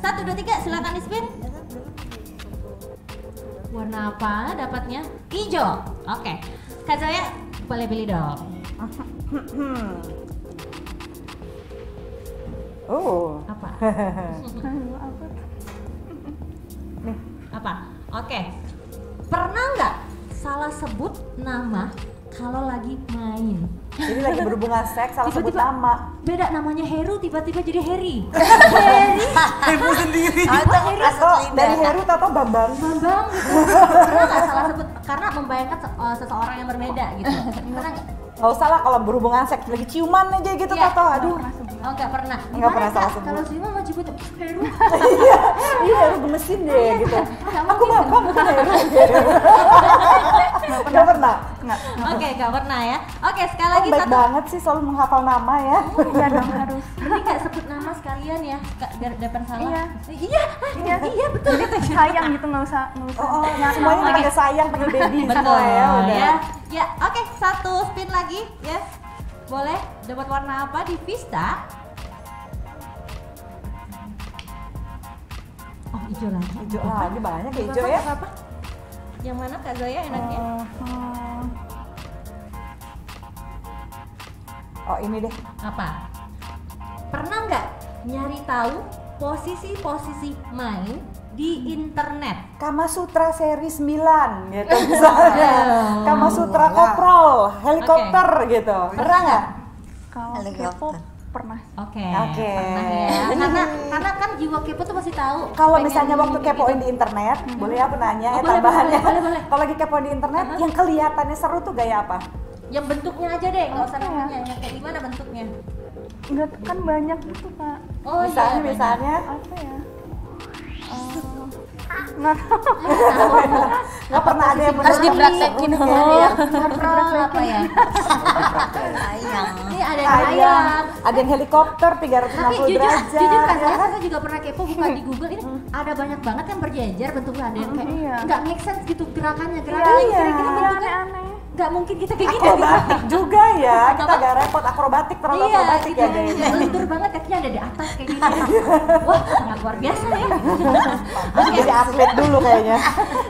1, 2, 3, silakan di spin. Warna apa dapatnya? Hijau. Oke. Kak Zoya, boleh pilih dong. Apa? Nih. Apa? Oke. Pernah nggak salah sebut nama kalau lagi main? Jadi lagi berhubungan seks, salah sebut nama. Beda namanya Heru, tiba-tiba jadi Harry. Ibu sendiri. Dari Heru atau Bambang gitu. Pernah nggak salah sebut karena membayangkan seseorang yang berbeda gitu? Pernah nggak? Nggak usah lah kalau berhubungan seks, lagi ciuman aja gitu Iya. Tato. Aduh. Oh nggak pernah. Nggak pernah salah sebut. Kalau ciuman mau jemput Heru. Iya, Heru gemesin deh gitu. Aku Bambang bukan Heru. Nggak pernah. Oke, nggak pernah ya. Oke, sekali lagi Baik banget sih selalu menghafal nama ya. Iya dong harus. Mending nggak sebut nama sekalian ya, biar depan salah. Iya betul. Jadi sayang gitu, nggak usah. Semuanya pakai sayang, pakai baby semua ya. Udah. Ya, oke, 1 spin lagi ya. Boleh dapat warna apa di Vista? Oh, hijau lagi. Hijau lagi banyak ya hijau ya. Apa? Yang mana Kak Zoya enaknya? Oh ini deh. Apa? Pernah nggak nyari tahu posisi-posisi main di internet? Kama Sutra seri 9 gitu misalnya. Kama Sutra koprol, helikopter gitu. Pernah nggak? Kalau K-pop pernah. Oke. Pernah ya. Karena kan jiwa kepo tuh pasti tahu. Kalau misalnya waktu kepoin di internet, boleh aku nanya boleh, tambahannya. boleh. Kalau lagi kepoin di internet, yang kelihatannya seru tuh gaya apa? Yang bentuknya aja deh, nggak usah namanya. Yang kayak gimana bentuknya? Enggak, kan banyak gitu, Kak. Oh misalnya Apa ya? nggak pernah ada yang Harus dipraktekin ya. Kontrol apa ya? Sayang. Ini ada yang ayam. Ada yang helikopter 360 Tapi derajat. jujur kan saya juga pernah kepo buka di Google ini ada banyak banget yang berjejer bentuknya, ada yang kayak nggak make sense gitu gerakannya Iya. kira-kira bentuknya Aneh-aneh. nggak mungkin kita kayak gitu. Akrobatik juga ya, kita agak repot akrobatik, terlalu akrobatik ya Iya, lentur banget kakinya ada di atas kayak gini. Wah, sangat luar biasa ya. Jadi atlet dulu kayaknya.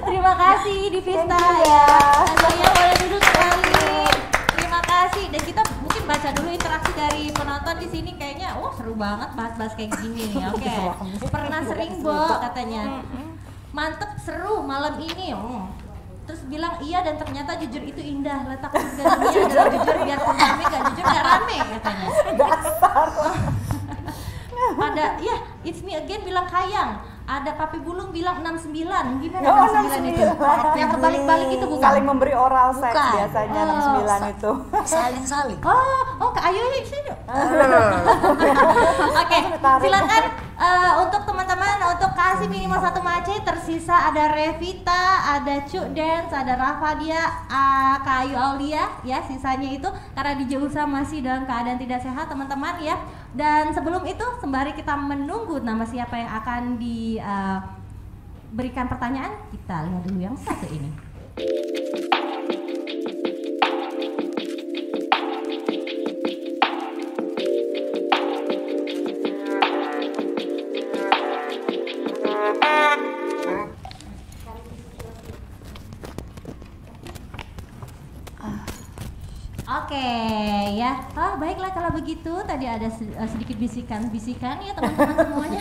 Terima kasih Divista ya. Saya boleh duduk sekali. Terima kasih. Dan kita mungkin baca dulu interaksi dari penonton di sini kayaknya, seru banget bahas-bahas kayak gini. Oke. Pernah sering Bo katanya. Mantep seru malam ini. Terus bilang iya dan ternyata jujur itu indah, letak surga dunia adalah jujur biarpun rame gak jujur gak rame katanya. Dasar. Ada ya It's Me Again bilang Kayang, ada Papi Bulung bilang 69. Gimana 69 itu? Yang kebalik-balik itu bukan? Saling memberi oral seks Bukan. biasanya 69 itu. Saling-saling. Oh Kak Ayu ini sini. Oke, silakan untuk teman-teman untuk kasih minimal 1 mace. Tersisa ada Revita, ada Cuk Dance, ada Rafadia, Kak Ayu Aulia ya, sisanya itu karena DJ Usa masih dalam keadaan tidak sehat teman-teman ya. Dan sebelum itu sembari kita menunggu nama siapa yang akan diberikan pertanyaan, kita lihat dulu yang satu ini. Oke ya, baiklah kalau begitu tadi ada sedikit bisikan-bisikan ya teman-teman semuanya.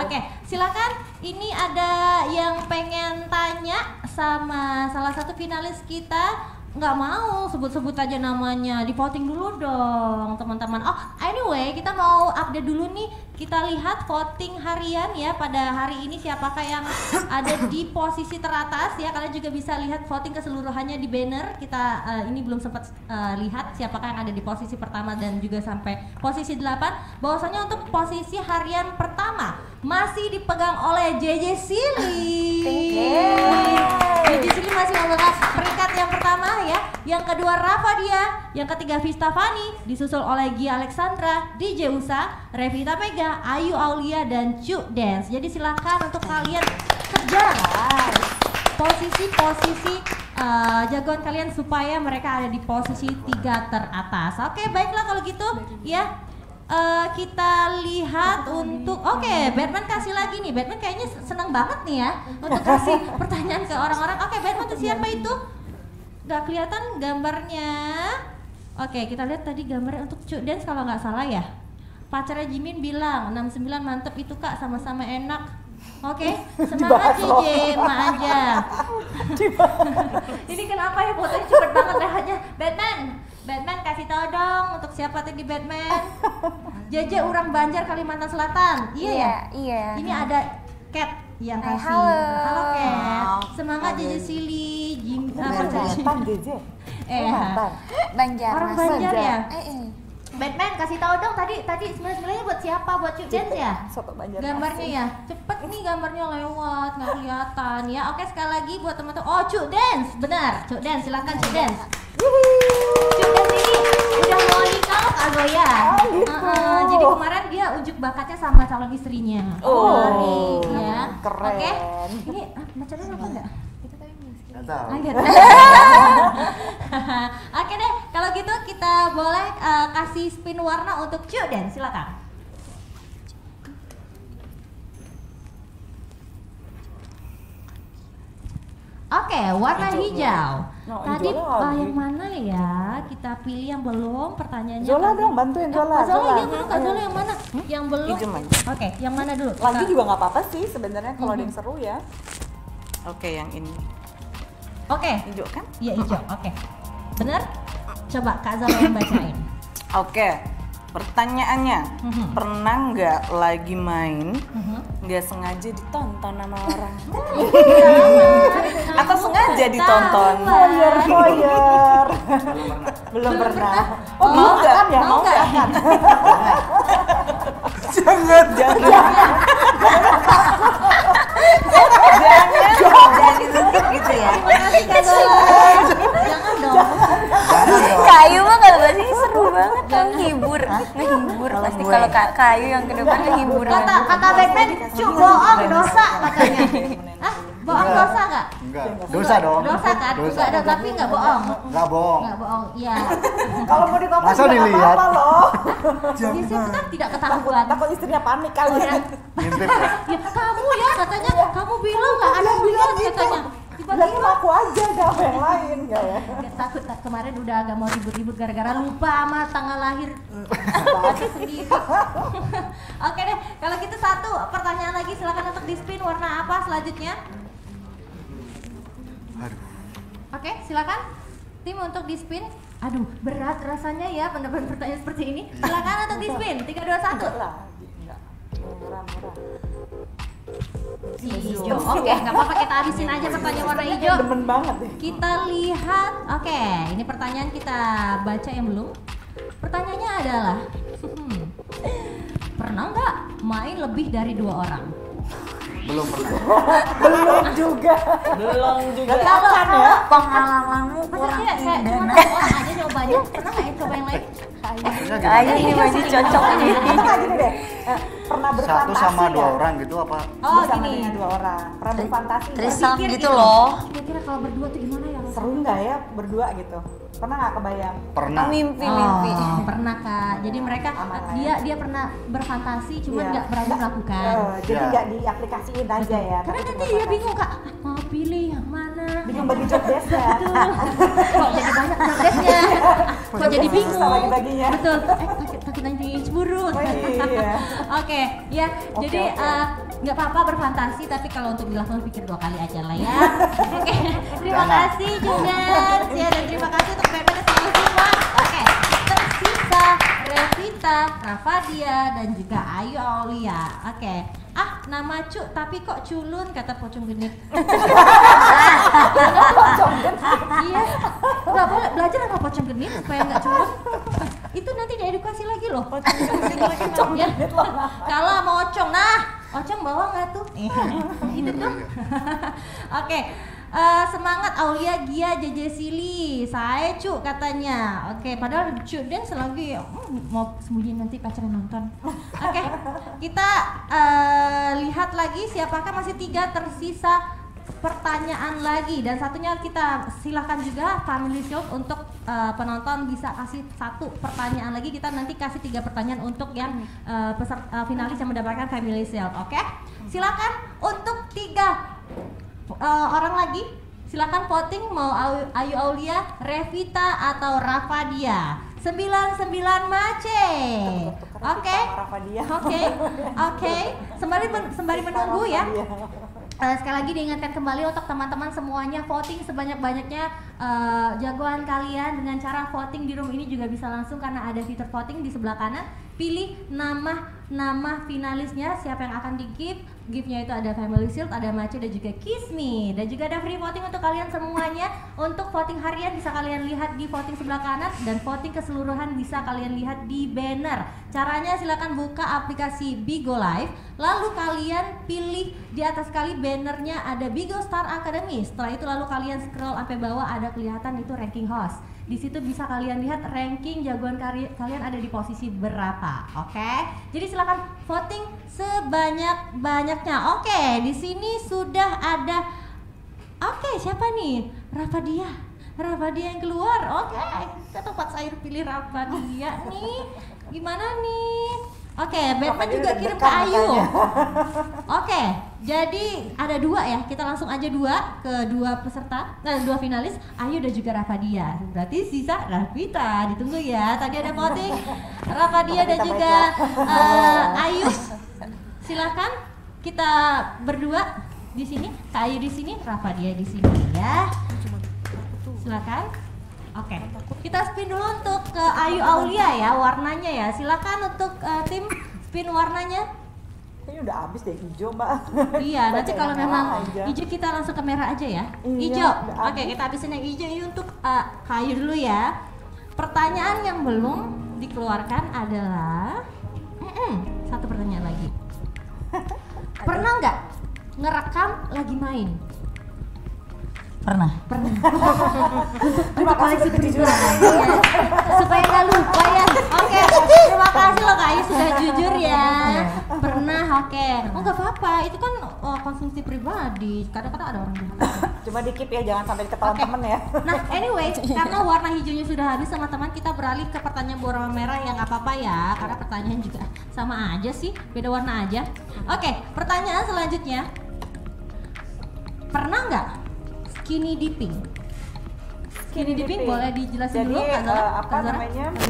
Oke, silakan. Ini ada yang pengen tanya sama salah satu finalis kita. Nggak mau sebut-sebut aja namanya, di voting dulu dong teman-teman. Anyway kita mau update dulu nih, kita lihat voting harian ya pada hari ini siapakah yang ada di posisi teratas ya. Kalian juga bisa lihat voting keseluruhannya di banner. Kita ini belum sempat lihat siapakah yang ada di posisi pertama dan juga sampai posisi 8. Bahwasanya untuk posisi harian pertama masih dipegang oleh JJ Silly. JJ Silly masih memegang peringkat yang pertama ya. Yang kedua Rafadia, yang ketiga Vista Fani, disusul oleh Gia Alexandra, DJ Usa, Revita Mega, Ayu Aulia dan Cuk Dance. Jadi silakan untuk kalian kejar posisi-posisi jagoan kalian supaya mereka ada di posisi 3 teratas. Oke, baiklah kalau gitu ya. Kita lihat untuk Batman kasih lagi nih. Batman kayaknya senang banget nih ya untuk kasih pertanyaan ke orang-orang. Batman itu siapa itu? Gak kelihatan gambarnya. Oke, kita lihat tadi gambarnya untuk Cuk Dance kalau nggak salah ya. Pacarnya Jimin bilang 69 mantep itu Kak, sama-sama enak. Oke, semangat JJ, Ma aja. Ini kenapa ya fotonya cepet banget rehatnya. Batman kasih tahu dong untuk siapa tadi Batman. JJ orang Banjar Kalimantan Selatan. Iya ya? Iya. Ini ada Cat yang kasih. Halo Cat. Semangat JJ Silly. Banjar JJ. Banjar. Orang Banjar ya? Batman kasih tahu dong tadi 99-nya buat siapa? Buat Cuk Dance ya? Soto Banjar. Gambarnya ya, cepet nih gambarnya lewat, nggak kelihatan ya. Oke, sekali lagi buat teman-teman. Cuk Dance, benar. Cuk Dance, silakan Cuk Dance. Cuk Dance ini udah mau nikah loh Kak Zoya. Jadi kemarin dia ujuk bakatnya sama calon istrinya. Menarik ya. Keren. Oke, ini macarnya apa enggak? Oke deh, kalau gitu kita boleh kasih spin warna untuk Cuk Dance, silakan. Oke, warna hijau. Tadi yang mana ya? Kita pilih yang belum. Pertanyaannya. Zola dong, bantuin Zola. Zola yang mana? Kak Zola yang mana? Yang belum. Oke, yang mana dulu? Lagi juga nggak apa-apa sih sebenarnya kalau ada yang seru ya. Oke, yang ini. Oke. Hijau kan? Iya hijau. Oke. Bener? Coba Kak Zola yang bacain. Oke. Pertanyaannya, pernah nggak lagi main nggak sengaja ditonton sama orang? Atau sengaja ditonton? Voyeur. Belum pernah. Mau nggak? Mau nggak? Jangan. Jangan ditutup gitu ya. Jangan dong. Kayu mah kalau bahasa ini seru banget kan, ngehibur pasti kalau Kayu yang kedepan ngehibur. Kata Batman, Cuk bohong dosa katanya. Bohong dosa nggak? Enggak. Dosa dong. Dosa kan? Dosa. Enggak ada, tapi nggak bohong. Enggak bohong. Nggak bohong, iya. Kalau mau dikomen Masa juga nggak dilihat? apa-apa loh. Jadi kita tidak ketahuan. Takut istrinya panik kali. Ngintip ya. Ya kamu ya katanya, kamu bilang nggak ada lihat katanya. Lah Tiba-tiba aku aja, gak apa yang lain gak ya? takut kemarin udah agak mau ribut-ribut gara-gara lupa sama tanggal lahir baca sendiri. Oke deh, kalau gitu satu pertanyaan lagi, silakan untuk di spin warna apa selanjutnya. Aduh. Oke, silakan tim untuk di spin. Aduh, berat rasanya ya pendapat pertanyaan seperti ini. Silakan untuk di spin. 3, 2, 1. Enggak. Murah. Hijau. Oke, nggak apa-apa, kita habisin aja pertanyaan warna hijau. Demen banget deh. Kita lihat. Oke, ini pertanyaan kita baca yang belum. Pertanyaannya adalah, pernah nggak main lebih dari 2 orang? Belum pernah. Belum juga. Gak akan ya. Pengalamanmu Masa kurang kayak cuma indah. 1 orang aja nyobanya? Pernah nggak ya coba yang lain? Kayaknya ini masih cocok nih. Atau kayak gini deh, pernah berfantasi Satu sama 2 nggak? orang gitu apa? Oh, Bersama gini. dengan 2 orang. Pernah berfantasi nggak? Trisam Berpikir gitu loh. Kira-kira kalau berdua tuh gimana ya? Seru nggak ya berdua gitu? Pernah nggak kebayang? Pernah. Mimpi-mimpi. Oh, pernah Kak. Jadi mereka Aman lah ya. dia pernah berfantasi cuman Iya. nggak berani melakukan. Jadi Iya. nggak diaplikasiin aja ya. Karena tapi nanti cuma dia fantasi. bingung Kak, mau pilih yang mana? Bingung bagi job desk-nya. Kok jadi banyak jobdesknya? Kok jadi bingung? Susah bagi-baginya. Betul. Takut nanti cemburu. Oh iya. Oke, ya. Oke, Jadi oke. nggak apa-apa berfantasi, tapi kalau untuk dilakukan pikir 2 kali aja lah ya. Oke, terima Jangan. kasih juga. Ya, dan terima kasih untuk band-band semua. Oke, tersisa Revita, Rafadia, dan juga Ayu Aulia. Oke. Nama Cuk, tapi kok culun, kata Pocong Genit. Iya, nggak boleh belajar sama Pocong Genit supaya nggak culun. Itu nanti diedukasi lagi loh. Ya. Kalau mau Ocong, Ocong bawa nggak tuh? Itu tuh. Oke. Semangat Aulia, Gia, JJ Sili, saya Cuk katanya. Oke, padahal Cuk dan selagi mau sembunyi nanti pacarnya nonton. Oke, kita lihat lagi siapakah masih 3 tersisa pertanyaan lagi, dan satunya kita silahkan juga Family Shield untuk penonton bisa kasih 1 pertanyaan lagi. Kita nanti kasih 3 pertanyaan untuk yang finalis yang mendapatkan Family Shield. Oke, silakan untuk 3 orang lagi, silakan voting mau Ayu Aulia, Revita atau Rafadia. 99 Mace. Oke. Oke. Sembari menunggu ya. Sekali lagi diingatkan kembali untuk teman-teman semuanya, voting sebanyak-banyaknya. Jagoan kalian dengan cara voting di room ini juga bisa langsung, karena ada fitur voting di sebelah kanan. Pilih nama finalisnya, siapa yang akan di-give. Gift-nya itu ada Family Shield, ada Mace, dan juga Kiss Me. Dan juga ada free voting untuk kalian semuanya. Untuk voting harian bisa kalian lihat di voting sebelah kanan, dan voting keseluruhan bisa kalian lihat di banner. Caranya silakan buka aplikasi Bigo Live, lalu kalian pilih di atas kali bannernya ada Bigo Star Academy. Setelah itu lalu kalian scroll sampai bawah, ada kelihatan itu ranking host. Di situ bisa kalian lihat ranking jagoan kalian ada di posisi berapa. Oke? Jadi silakan voting sebanyak-banyaknya. Oke, di sini sudah ada. Oke, siapa nih? Rafadia yang keluar. Oke, kita tempat sayur pilih Rafadia nih. Gimana nih? Oke, Batman juga kirim ke Ayu. Oke, jadi ada 2 ya. Kita langsung aja 2 ke 2 peserta, 2 finalis, Ayu dan juga Rafadia. Berarti sisa Revita. Ditunggu ya. Tadi ada voting Rafadia dan juga Ayu. Silakan kita berdua di sini, Kak Ayu di sini, Rafadia di sini ya. Silakan. Oke, kita spin dulu untuk ke Ayu Aulia ya, warnanya ya. Silakan untuk tim spin warnanya. Kayaknya udah habis deh hijau, Mbak. Iya, nanti Baca kalau yang memang merah aja. hijau kita langsung ke merah aja ya. Iya, Hijau. udah Oke, habis. kita habisin yang hijau ini untuk Kak Ayu dulu ya. Pertanyaan yang belum dikeluarkan adalah 1 pertanyaan lagi. Pernah nggak ngerekam lagi main? Pernah. Terima kasih koleksi kejujuran. pribadi ya. Supaya nggak lupa ya. Oke, terima kasih loh Kak Ayu sudah jujur ya. Pernah, oke. Oh nggak apa-apa, itu kan konsumsi pribadi. Kadang-kadang ada orang bilang. Cuma dikip ya, jangan sampai ketahuan Oke. temen ya. Nah, anyway, karena warna hijaunya sudah habis teman-teman, kita beralih ke pertanyaan berwarna merah yang nggak apa-apa ya, karena pertanyaan juga sama aja sih, beda warna aja. Oke, pertanyaan selanjutnya, pernah nggak skinny dipping? Skinny dipping boleh dijelasin Jadi, dulu Kak Zara? apa Kak Zara? namanya? Kak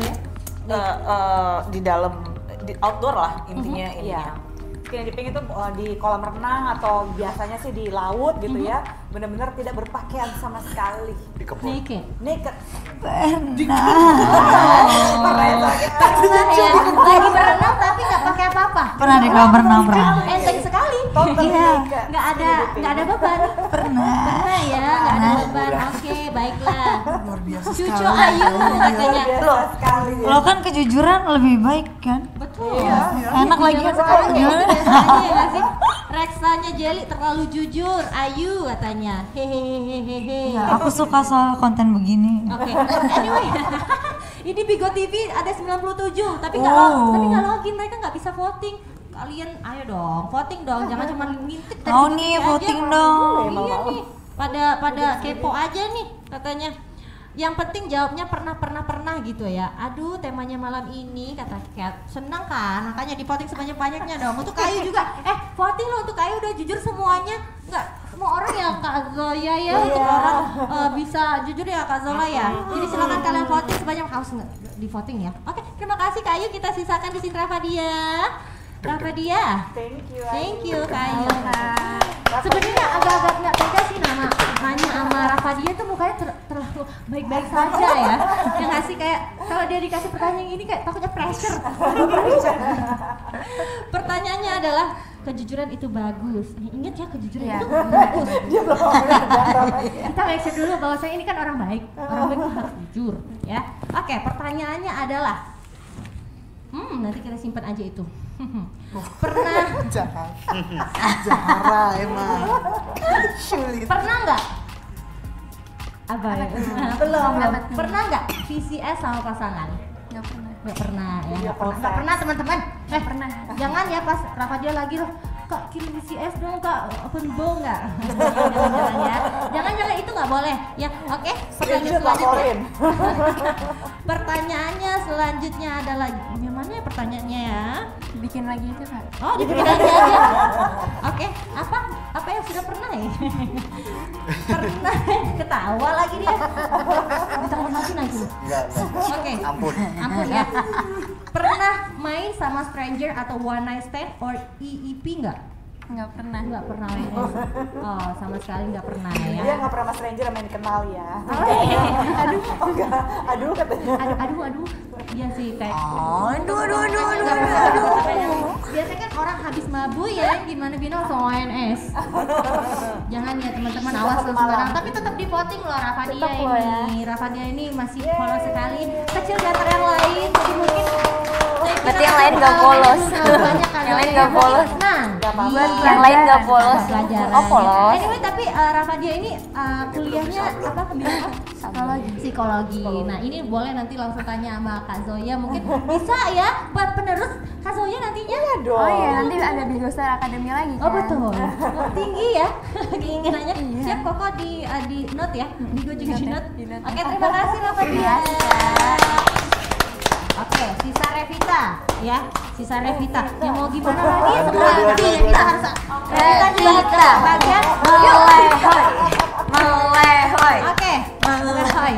Zara? Di dalam di outdoor lah intinya Iya. ininya. Skinny dipping itu di kolam renang atau biasanya sih di laut gitu ya. Benar-benar tidak berpakaian sama sekali. Di kebun. Naked. Naked. Pernah ya, lagi berenang tapi nggak pakai apa-apa. Pernah di kolam renang, pernah. Enteng sekali. Totally Iya, naked. nggak ada beban. Pernah ya, nggak ada beban. Oke, baiklah. Luar biasa Cucu sekali. Ayu katanya. Luar biasa sekali. Lo kan kejujuran lebih baik kan? Betul. Enak lagi. Zaman sekarang ya itu biasanya ya nggak sih? Reksanya Jelly terlalu jujur, Ayu katanya. Hehehehehe. Ya, aku suka soal konten begini. Oke, anyway, ini Bigo TV ada 97, tapi nggak login, mereka nggak bisa voting. Kalian ayo dong, voting dong, jangan cuma ngintip dari Mau Bigo nih, TV aja. voting dong. Iya nih, pada kepo aja nih katanya. Yang penting jawabnya pernah gitu ya. Aduh, temanya malam ini kata Kat. Senang kan? Makanya di voting sebanyak-banyaknya dong. Untuk Ayu juga. Voting lo untuk Ayu udah jujur semuanya. Enggak semua orang ya Kak Zoya ya. Untuk orang bisa jujur ya Kak Zola ya. Jadi silakan kalian voting sebanyak harus di voting ya. Oke, terima kasih Kak Ayu. Kita sisakan di sini Rafadia. Thank you Kak Ayu. Sebenarnya agak-agak nggak tega sih nanya sama Rafadia tuh mukanya terlalu baik-baik saja ya. Yang ngasih kayak kalau dia dikasih pertanyaan ini kayak takutnya pressure. Pertanyaannya adalah kejujuran itu bagus. Ingat ya kejujuran itu bagus. Kita make sure dulu bahwa saya ini kan orang baik. Orang baik itu harus jujur ya. Oke, pertanyaannya adalah nanti kita simpan aja itu. Pernah Zahara emang. Sulit. pernah nggak apa ya? Belum. Pernah nggak VCS sama pasangan? Nggak pernah ya. Nggak pernah teman-teman. Pernah. Jangan ya pas Rafadia lagi loh. Kak kirim VCS dong Kak, open bow nggak? Jangan ya. Jangan itu nggak boleh. Ya oke. Pertanyaan selanjutnya. Pertanyaannya selanjutnya adalah gimana ya pertanyaannya ya? Bikin lagi itu Kak. Oh, dibikin aja. Oke, apa yang sudah pernah ya? Pernah ketawa lagi dia. Ditanya lagi nanti. Enggak. Oke. Ampun. Ya. Pernah main sama stranger atau one night stand or EEP nggak? Nggak pernah. Nggak pernah main. Oh, sama sekali nggak pernah ya. Dia nggak pernah sama stranger main kenal ya. Aduh katanya. Aduh. Iya sih kayak. Aduh. Biasanya kan orang habis mabuk ya, gimana Bino langsung ONS. Jangan ya teman-teman, awas loh sembarang. Tapi tetap di voting loh Rafadia ini. Rafadia ini masih polos sekali, kecil di antara yang lain. Jadi mungkin Berarti yang lain nggak polos. Yang lain nggak polos. Nah, Yang lain nggak polos. Pelajaran. Oh polos. Anyway, tapi Rafadia ini kuliahnya apa? Bidang apa? Psikologi. Nah, ini boleh nanti langsung tanya sama Kak Zoya. Mungkin bisa ya buat penerus Kak Zoya nantinya. Iya dong. Oh iya, nanti ada Bigo Star Academy lagi kan? Oh betul. Oh, tinggi ya keinginannya. Siap Koko di note ya. Bigo juga di note. Oke, terima kasih Rafadia. Oke, sisa Revita ya. Sisa Revita. Yang mau gimana lagi ya semua kita harus Revita bagian Melehoy.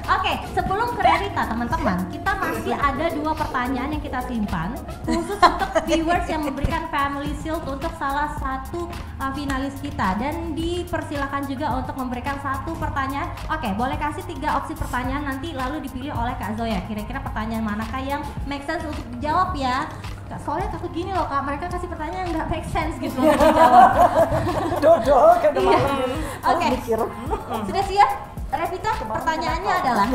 Oke, sebelum ke Revita teman-teman, kita masih ada 2 pertanyaan yang kita simpan khusus untuk viewers yang memberikan family shield untuk salah satu finalis kita, dan dipersilakan juga untuk memberikan 1 pertanyaan. Oke, boleh kasih 3 opsi pertanyaan nanti lalu dipilih oleh Kak Zoya. Kira-kira pertanyaan manakah yang make sense untuk dijawab ya? Soalnya takut gini loh Kak, mereka kasih pertanyaan yang nggak make sense gitu loh dijawab. Dodol kan Iya. malam. Oke. Sudah siap? Revita, pertanyaannya adalah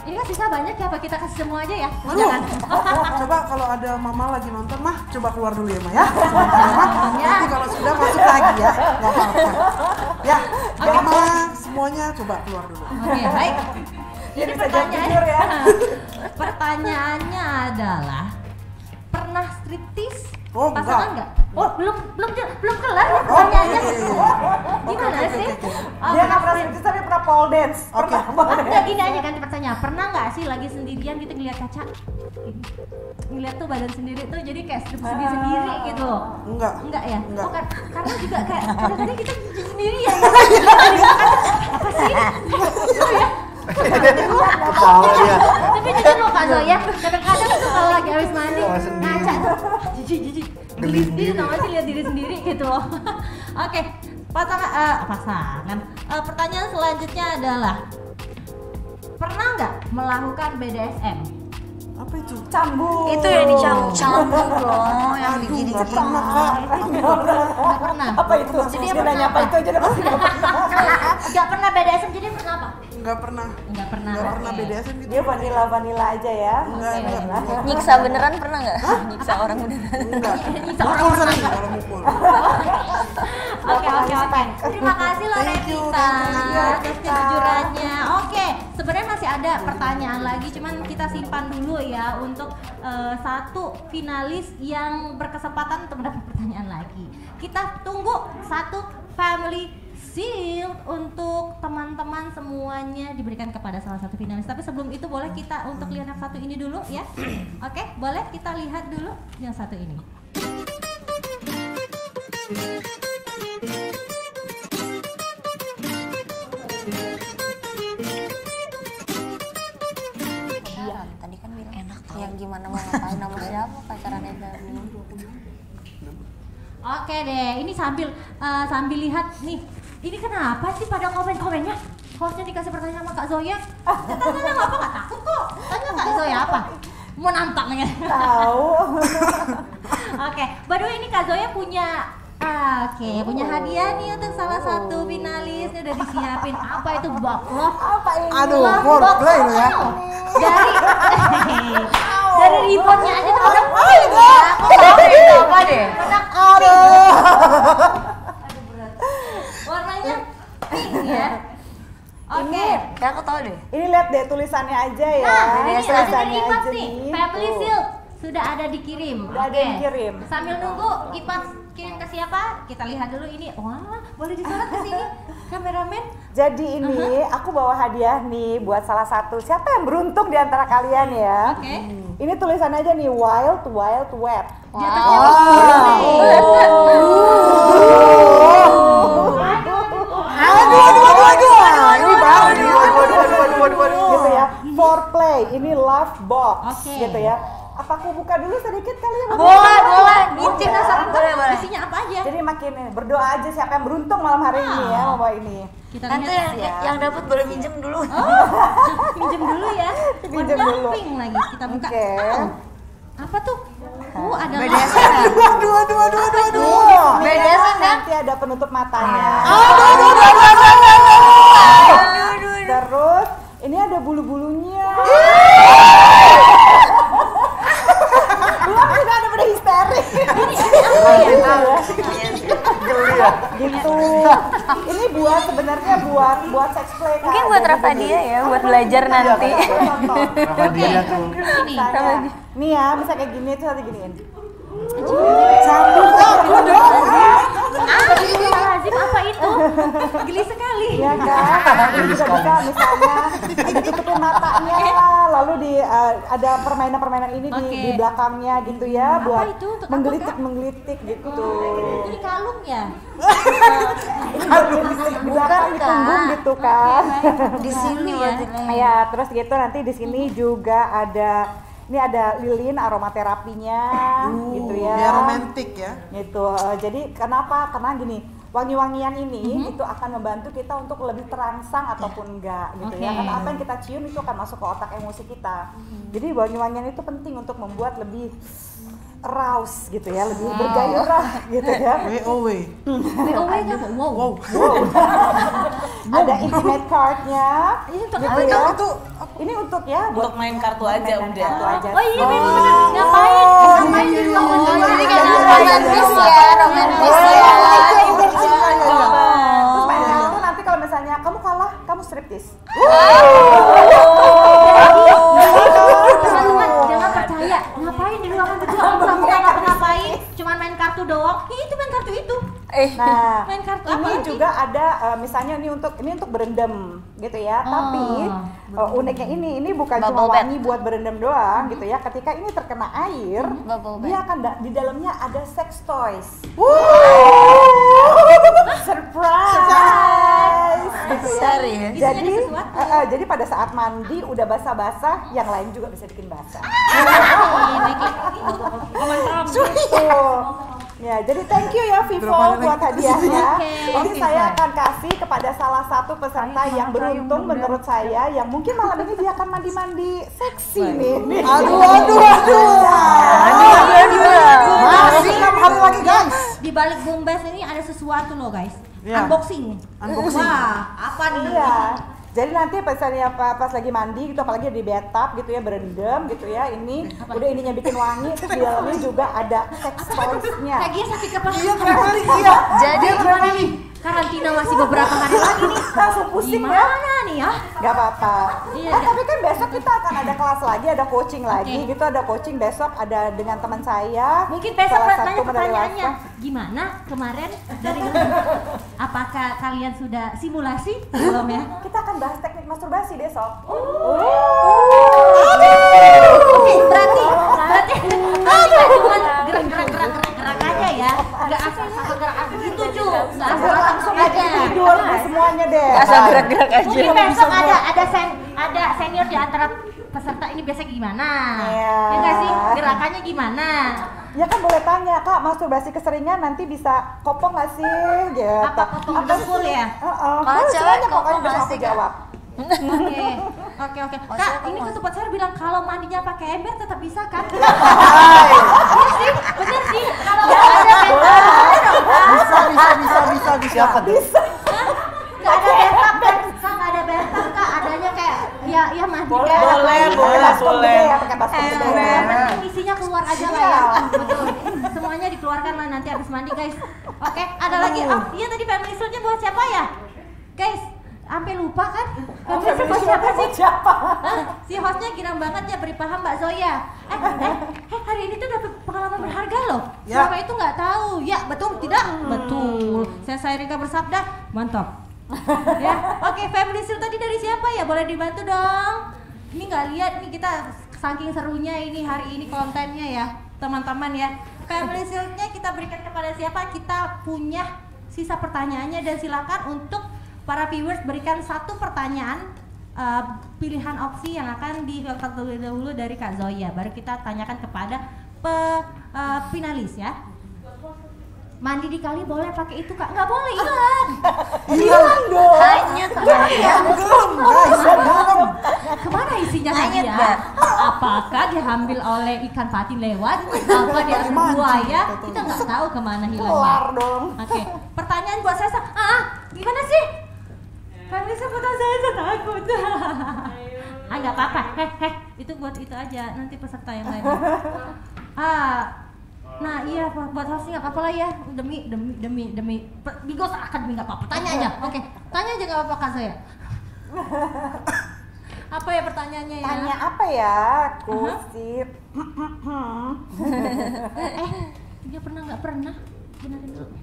ini kan sisa banyak ya, apa kita kasih semua aja ya? Jangan. Coba kalau ada mama lagi nonton mah, coba keluar dulu ya Ma ya. Mama, nanti kalau sudah masuk lagi ya, nggak apa-apa. Ya, mama semuanya coba keluar dulu. Oke, baik. Ini pertanyaannya, pertanyaannya adalah pernah striptease? Oh, Pasangan enggak. enggak? Oh, belum kelar nih pertanyaannya. Gimana sih? Dia nggak pernah striptease tapi pernah pole dance. Oke. Enggak, gini aja kan pertanyaan. Pernah nggak sih lagi sendirian gitu ngeliat kaca? Ngeliat tuh badan sendiri tuh jadi kayak striptease sendiri gitu. Enggak. Enggak ya? Enggak. Oh, karena juga kayak kadang-kadang kita sendiri ya. Apa sih? Oh ya. Tahu dia. Tapi jujur loh Kak Zoya, kadang-kadang tuh kalau lagi habis mandi Sama sendiri. ngaca tuh jijik geli sendiri tau gak sih lihat diri sendiri gitu loh. Oke, pasangan. Pertanyaan selanjutnya adalah pernah nggak melakukan BDSM? Apa itu? Cambuk. Itu yang dicambuk loh, yang begini Nggak pernah kak. Nggak pernah. Apa itu? Jadi Dia pernah nanya apa itu aja udah pasti nggak pernah. Nggak pernah BDSM, jadi pernah apa? Nggak pernah. Nggak pernah. Nggak pernah Oke. BDSM gitu. Dia vanilla aja ya. Enggak, enggak. Nyiksa beneran pernah nggak? Nyiksa orang beneran. Enggak. Nyiksa orang Mukul pernah sering nggak? kalau mukul. Oke. Terima kasih loh Thank you, Revita thank you, atas kejujurannya. Oke, sebenarnya masih ada pertanyaan lagi, cuman kita simpan dulu ya untuk satu finalis yang berkesempatan untuk mendapat pertanyaan lagi. Kita tunggu satu family shield untuk teman-teman semuanya diberikan kepada salah satu finalis. Tapi sebelum itu boleh kita untuk lihat yang satu ini dulu ya. Oke, boleh kita lihat dulu yang satu ini. Tadi kan bilang enak yang gimana mau ngapain sama siapa pacarannya dari Oke deh, ini sambil lihat nih. Ini kenapa sih pada komen-komennya? Hostnya dikasih pertanyaan sama Kak Zoya. Tanya apa, nggak takut kok. Tanya Kak Zoya apa? Mau nantang ya? Tahu. Oke, by the way ini Kak Zoya punya punya hadiah nih untuk salah satu finalis. Ini udah disiapin. Apa itu baklok? Apa ini? Aduh, foreplay lo ya. Dari remote-nya aja tuh udah Apa deh? warnanya pink ya. Oke. Kayak aku tahu deh. Ini lihat deh tulisannya aja ya. Nah, ini ada Tulisannya Ipas aja nih, nih. family Tuh. shield sudah ada dikirim. Udah ada Oke. yang kirim. Sambil nunggu Ipas kirim ke siapa? Kita lihat dulu ini. Wah, boleh disorot ke sini, kameramen. Jadi ini aku bawa hadiah nih buat salah satu siapa yang beruntung di antara kalian ya. Oke. Ini tulisannya aja nih Wild Wild Wet. Di atasnya Ini baru nih. Gitu ya. Foreplay, ini love box Oke. gitu ya. Apa aku buka dulu sedikit kali ya? Boleh. Ngintip penasaran tuh. Boleh. isinya apa aja? Jadi makin berdoa aja siapa yang beruntung malam hari ini ya membawa ini. Kita Nanti lihat yang dapat boleh minjem dulu. pinjem dulu ya. Pinjem Warna dulu. pink lagi. Kita buka. Oke. Apa tuh? Ada BDSM. Aduh, BDSM kan? nanti ada penutup matanya. Terus ini ada bulu-bulunya. Belum juga ada pada histeris. Geli ya. Gitu. Ini buat sebenarnya buat sex play kan. Mungkin buat Rafadia ya, buat belajar nanti. Sama dia tuh. ini. Nih ya, bisa kayak gini tuh nanti giniin. Astagfirullahaladzim, apa itu? Geli sekali. Ya kan? Ini juga bisa misalnya ditutupin matanya, lalu ada permainan-permainan ini di belakangnya gitu ya, Apa buat itu? Untuk apa, menggelitik gitu. Ini kalung ya? Di belakang di punggung gitu kan. Di sini ya. Ya, terus gitu nanti di sini juga ada lilin aromaterapinya gitu ya. Biar romantis ya. Gitu. Jadi kenapa? Karena gini, wangi-wangian ini itu akan membantu kita untuk lebih terangsang ataupun enggak gitu ya. Oke. Karena apa yang kita cium itu akan masuk ke otak emosi kita. Jadi wangi-wangian itu penting untuk membuat lebih arouse gitu ya, lebih bergairah gitu ya. WOW. WOW-nya apa? Wow. Ada intimate card-nya. Ini untuk gitu apa? ya. Itu Ini untuk ya Untuk main kartu aja mainan udah. kartu aja. Oh iya bener-bener ngapain di ruang Oh, menuju. jadi kayak romantis ya, romantis ya. Terus mainan itu nanti kalau misalnya kamu kalah, kartu itu. Nah, Main kartu ini apa juga ada misalnya ini untuk berendam gitu ya. Tapi uniknya ini bukan cuma Bubble bath. wangi buat berendam doang gitu ya. Ketika ini terkena air, Bubble dia akan di dalamnya ada sex toys. Surprise! Gitu ya. Serius? Jadi, Isinya ada sesuatu. jadi pada saat mandi udah basah-basah, yang lain juga bisa bikin basah. Ini kayak gitu. Tuh. Ya, jadi thank you ya Vivo buat hadiahnya. Ini Oke, saya Shay. akan kasih kepada salah satu peserta yang beruntung menurut saya, yang mungkin malam ini dia akan mandi-mandi seksi nih. Aduh. Masih 6 hari lagi guys. Di balik bombas ini ada sesuatu loh guys. Iya. Unboxing. Wah, apa nih? Iya. Jadi nanti misalnya pas lagi mandi gitu, apalagi di bathtub gitu ya, berendam gitu ya, ini udah ininya bikin wangi, terus di dalamnya juga ada sex toys-nya. Kayak dia sakit kepala. Iya traveling iya. Jadi Gimana nih? Karantina masih beberapa hari lagi nih. Langsung pusing ya? Gimana nih ya? Gak apa-apa. Iya, Tapi kan besok kita akan ada kelas lagi, ada coaching lagi Oke. gitu, ada coaching besok ada dengan teman saya. Mungkin besok salah nanya satu medali pertanyaannya, Laska. gimana kemarin dari apakah kalian sudah simulasi belum ya? Kita akan bahas teknik masturbasi besok. Oke, berarti nggak cuma gerak aja ya, nggak asal gerak gitu cuy, nggak asal Langsung aja tidur semuanya deh. Asal gerak-gerak aja. Mungkin besok ada senior di antara peserta ini biasa gimana? Iya. Ya nggak sih, gerakannya gimana? Ya kan boleh tanya, Kak, masturbasi keseringan nanti bisa kopong nggak sih? Gitu. Apa kopong dengkul ya? Kalau cewek Semuanya kopong pokoknya besok pasti, aku Kak. jawab. Oke. Kak, ini ketupat saya bilang kalau mandinya pakai ember tetap bisa kan? Bener sih. Kalau nggak ada Bisa. Siapa tuh? nggak ada bathtub kan? Kak nggak ada bathtub Kak, adanya kayak ya mandi kayak Boleh. Ya, pakai baskom gede. Yang penting isinya keluar aja lah ya. Betul. Semuanya dikeluarkan lah nanti habis mandi guys. Oke, ada lagi. Oh iya tadi family suite-nya buat siapa ya? Guys, sampai lupa kan? Family suite buat siapa sih? Siapa? Hah? Si hostnya girang banget ya, beri paham Mbak Zoya. Hari ini tuh dapet pengalaman berharga loh. Ya. Selama itu nggak tahu. Ya betul tidak? Betul. Saya Rika bersabda, mantap. Ya, oke, family suite tadi dari siapa ya? Boleh dibantu dong. Ini nggak lihat nih kita saking serunya ini hari ini kontennya ya, teman-teman ya. Family suite-nya kita berikan kepada siapa? Kita punya sisa pertanyaannya dan silakan untuk para viewers berikan satu pertanyaan pilihan opsi yang akan difilter terlebih dahulu dari Kak Zoya. Baru kita tanyakan kepada finalis ya. Mandi di kali boleh pakai itu Kak? Nggak boleh, hilang. Hilang dong. Hanyut Kemana isinya tadi Hanyut, ya? Mbak. Apakah diambil oleh ikan patin lewat? Apa dia buaya? Kita nggak tahu kemana hilangnya. Kelar dong. Oke, pertanyaan buat saya. Gimana sih? Kami seputar saya takut. Nggak apa-apa. Itu buat itu aja. Nanti peserta yang lain. Nah iya buat hostnya nggak apa-apa lah ya, demi Bigos Academy nggak apa-apa, tanya aja. Oke, tanya aja nggak apa-apa Kak saya. Apa ya pertanyaannya ya? Tanya apa ya? Kusip. Dia pernah nggak pernah? Benerin dulu.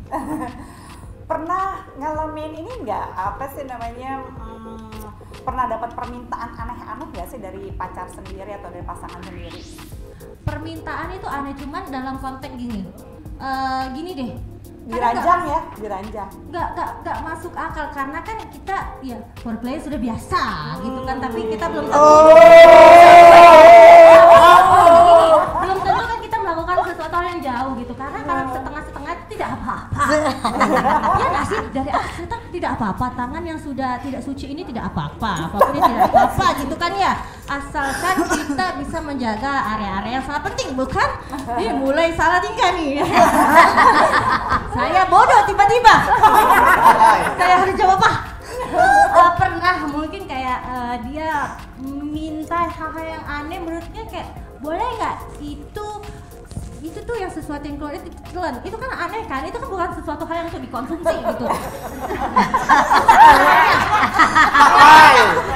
Pernah ngalamin ini nggak? Apa sih namanya? Pernah dapat permintaan aneh-aneh nggak sih dari pacar sendiri atau dari pasangan sendiri? Permintaan itu aneh, cuman dalam konteks gini. Gini deh. Diranjang ya, diranjang. Nggak masuk akal karena kan kita ya foreplay sudah biasa gitu kan, tapi kita belum tahu. Belum tentu kan kita melakukan sesuatu hal yang jauh gitu, karena kalau setengah-setengah itu tidak apa-apa. Ya nggak sih, dari kita tidak apa-apa, tangan yang sudah tidak suci ini tidak apa-apa, apapun ini tidak apa-apa gitu kan ya, asalkan kita bisa menjaga area-area yang sangat penting, bukan? Ini mulai salah tingkah nih. Saya bodoh tiba-tiba. Saya harus jawab apa? Pernah mungkin kayak dia minta hal-hal yang aneh, menurutnya kayak boleh nggak itu tuh yang sesuatu yang keluar itu telan, itu kan aneh kan, itu kan bukan sesuatu hal yang untuk dikonsumsi gitu.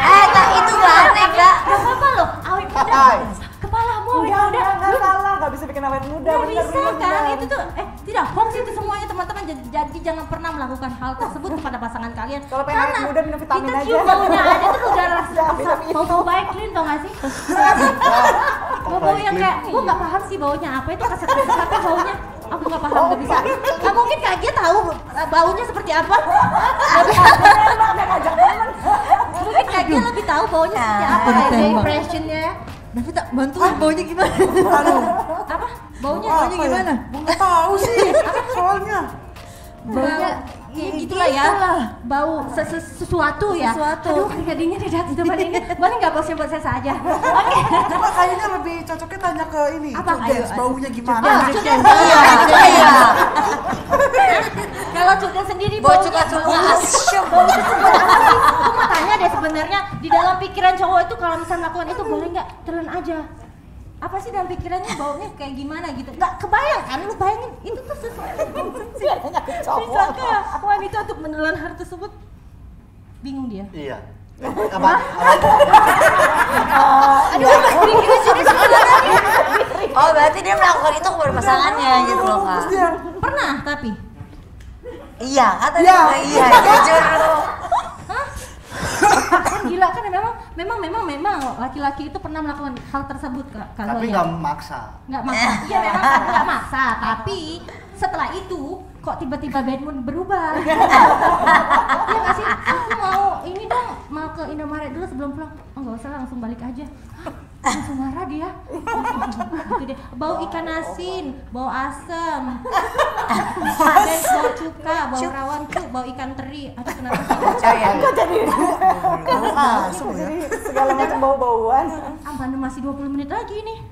Kak, itu gak aneh Kak. Gak apa-apa loh, awet muda, kepalamu awet muda. Nggak salah, nggak bisa bikin awet muda. Gak bener, bisa bener, kan, bener. itu tuh tidak hoax itu semuanya teman-teman, jadi jangan pernah melakukan hal tersebut kepada pasangan kalian. Kalau pengen awet muda minum vitamin kita aja. cium baunya ada tuh udah rasa bau baik clean, tau gak sih? Bau yang kayak, gue gak paham sih baunya apa, itu keset-keset apa baunya. Aku gak paham, gak bisa. Gak mungkin Kak Gia tahu baunya seperti apa. Mungkin Kak Gia lebih tahu baunya seperti apa ya, impressionnya. Davita, bantuin baunya gimana? Aduh, Apa? Baunya gimana? Nggak tahu sih, soalnya. baunya ya gitulah ya, bau sesuatu ya. Aduh, keringat dingin di depan ini. Boleh nggak bosnya buat saya saja? Oke. Cuma kayaknya lebih cocoknya tanya ke ini. Apa? Cukdes, baunya gimana? Iya. Kalau Cukdes sendiri Bau baunya cuka-cuka asyik. Aku mau tanya deh sebenarnya di dalam pikiran cowok itu kalau misalnya melakukan itu boleh nggak telan aja? Apa sih dalam pikirannya baunya kayak gimana gitu? Nggak kebayang kan? Lu bayangin itu tuh sesuatu Hanya ke cowok. Bisakah wanita untuk menelan hal tersebut? Bingung dia. Iya. Apa? Oh, berarti dia melakukan itu kepada pasangannya gitu loh, Kak. Pernah tapi? Iya, kata dia. Iya, jujur lu. Kan gila kan memang laki-laki itu pernah melakukan hal tersebut Kak Tapi Zoya. nggak maksa. Nggak maksa. Iya memang nggak maksa, tapi setelah itu kok tiba-tiba bad mood berubah. Iya nggak sih? Aku mau ini dong, mau ke Indomaret dulu sebelum pulang. Oh nggak usah, langsung balik aja. Langsung marah dia. Gitu deh. Bau ikan asin, bau asem, dan bau cuka, bau rawon tuh, bau ikan teri. Aduh kenapa sih? Kok jadi segala macam bau-bauan. Ampun, masih 20 menit lagi nih.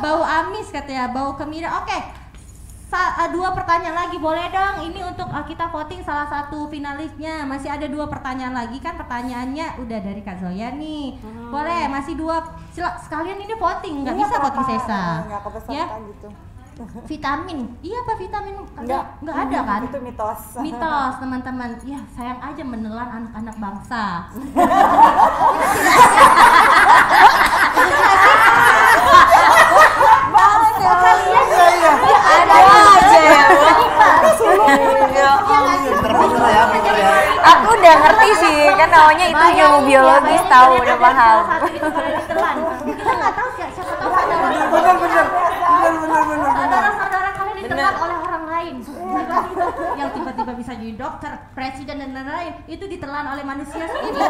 Bau amis katanya, bau kemira. Oke. Dua pertanyaan lagi boleh dong. Ini untuk kita voting salah satu finalisnya. Masih ada 2 pertanyaan lagi kan, pertanyaannya udah dari Kak Zoya nih. Boleh, masih 2. Sekalian ini voting, nggak bisa voting sesa. Nggak kepeserta Ya. gitu. Vitamin, iya apa vitamin? Nggak ada kan? Itu mitos. Mitos teman-teman. Ya sayang aja menelan anak-anak bangsa. Ada aja ya, Pinter-pinter ya, pinter ya. Aku udah ngerti sih, kan namanya itu ilmu biologis, tahu udah paham. Salah satu itu boleh ditelan. Kita nggak tahu siapa tahu saudara kalian ditelan oleh orang lain. Yang tiba-tiba bisa jadi dokter, presiden dan lain-lain, itu ditelan oleh manusia sendiri.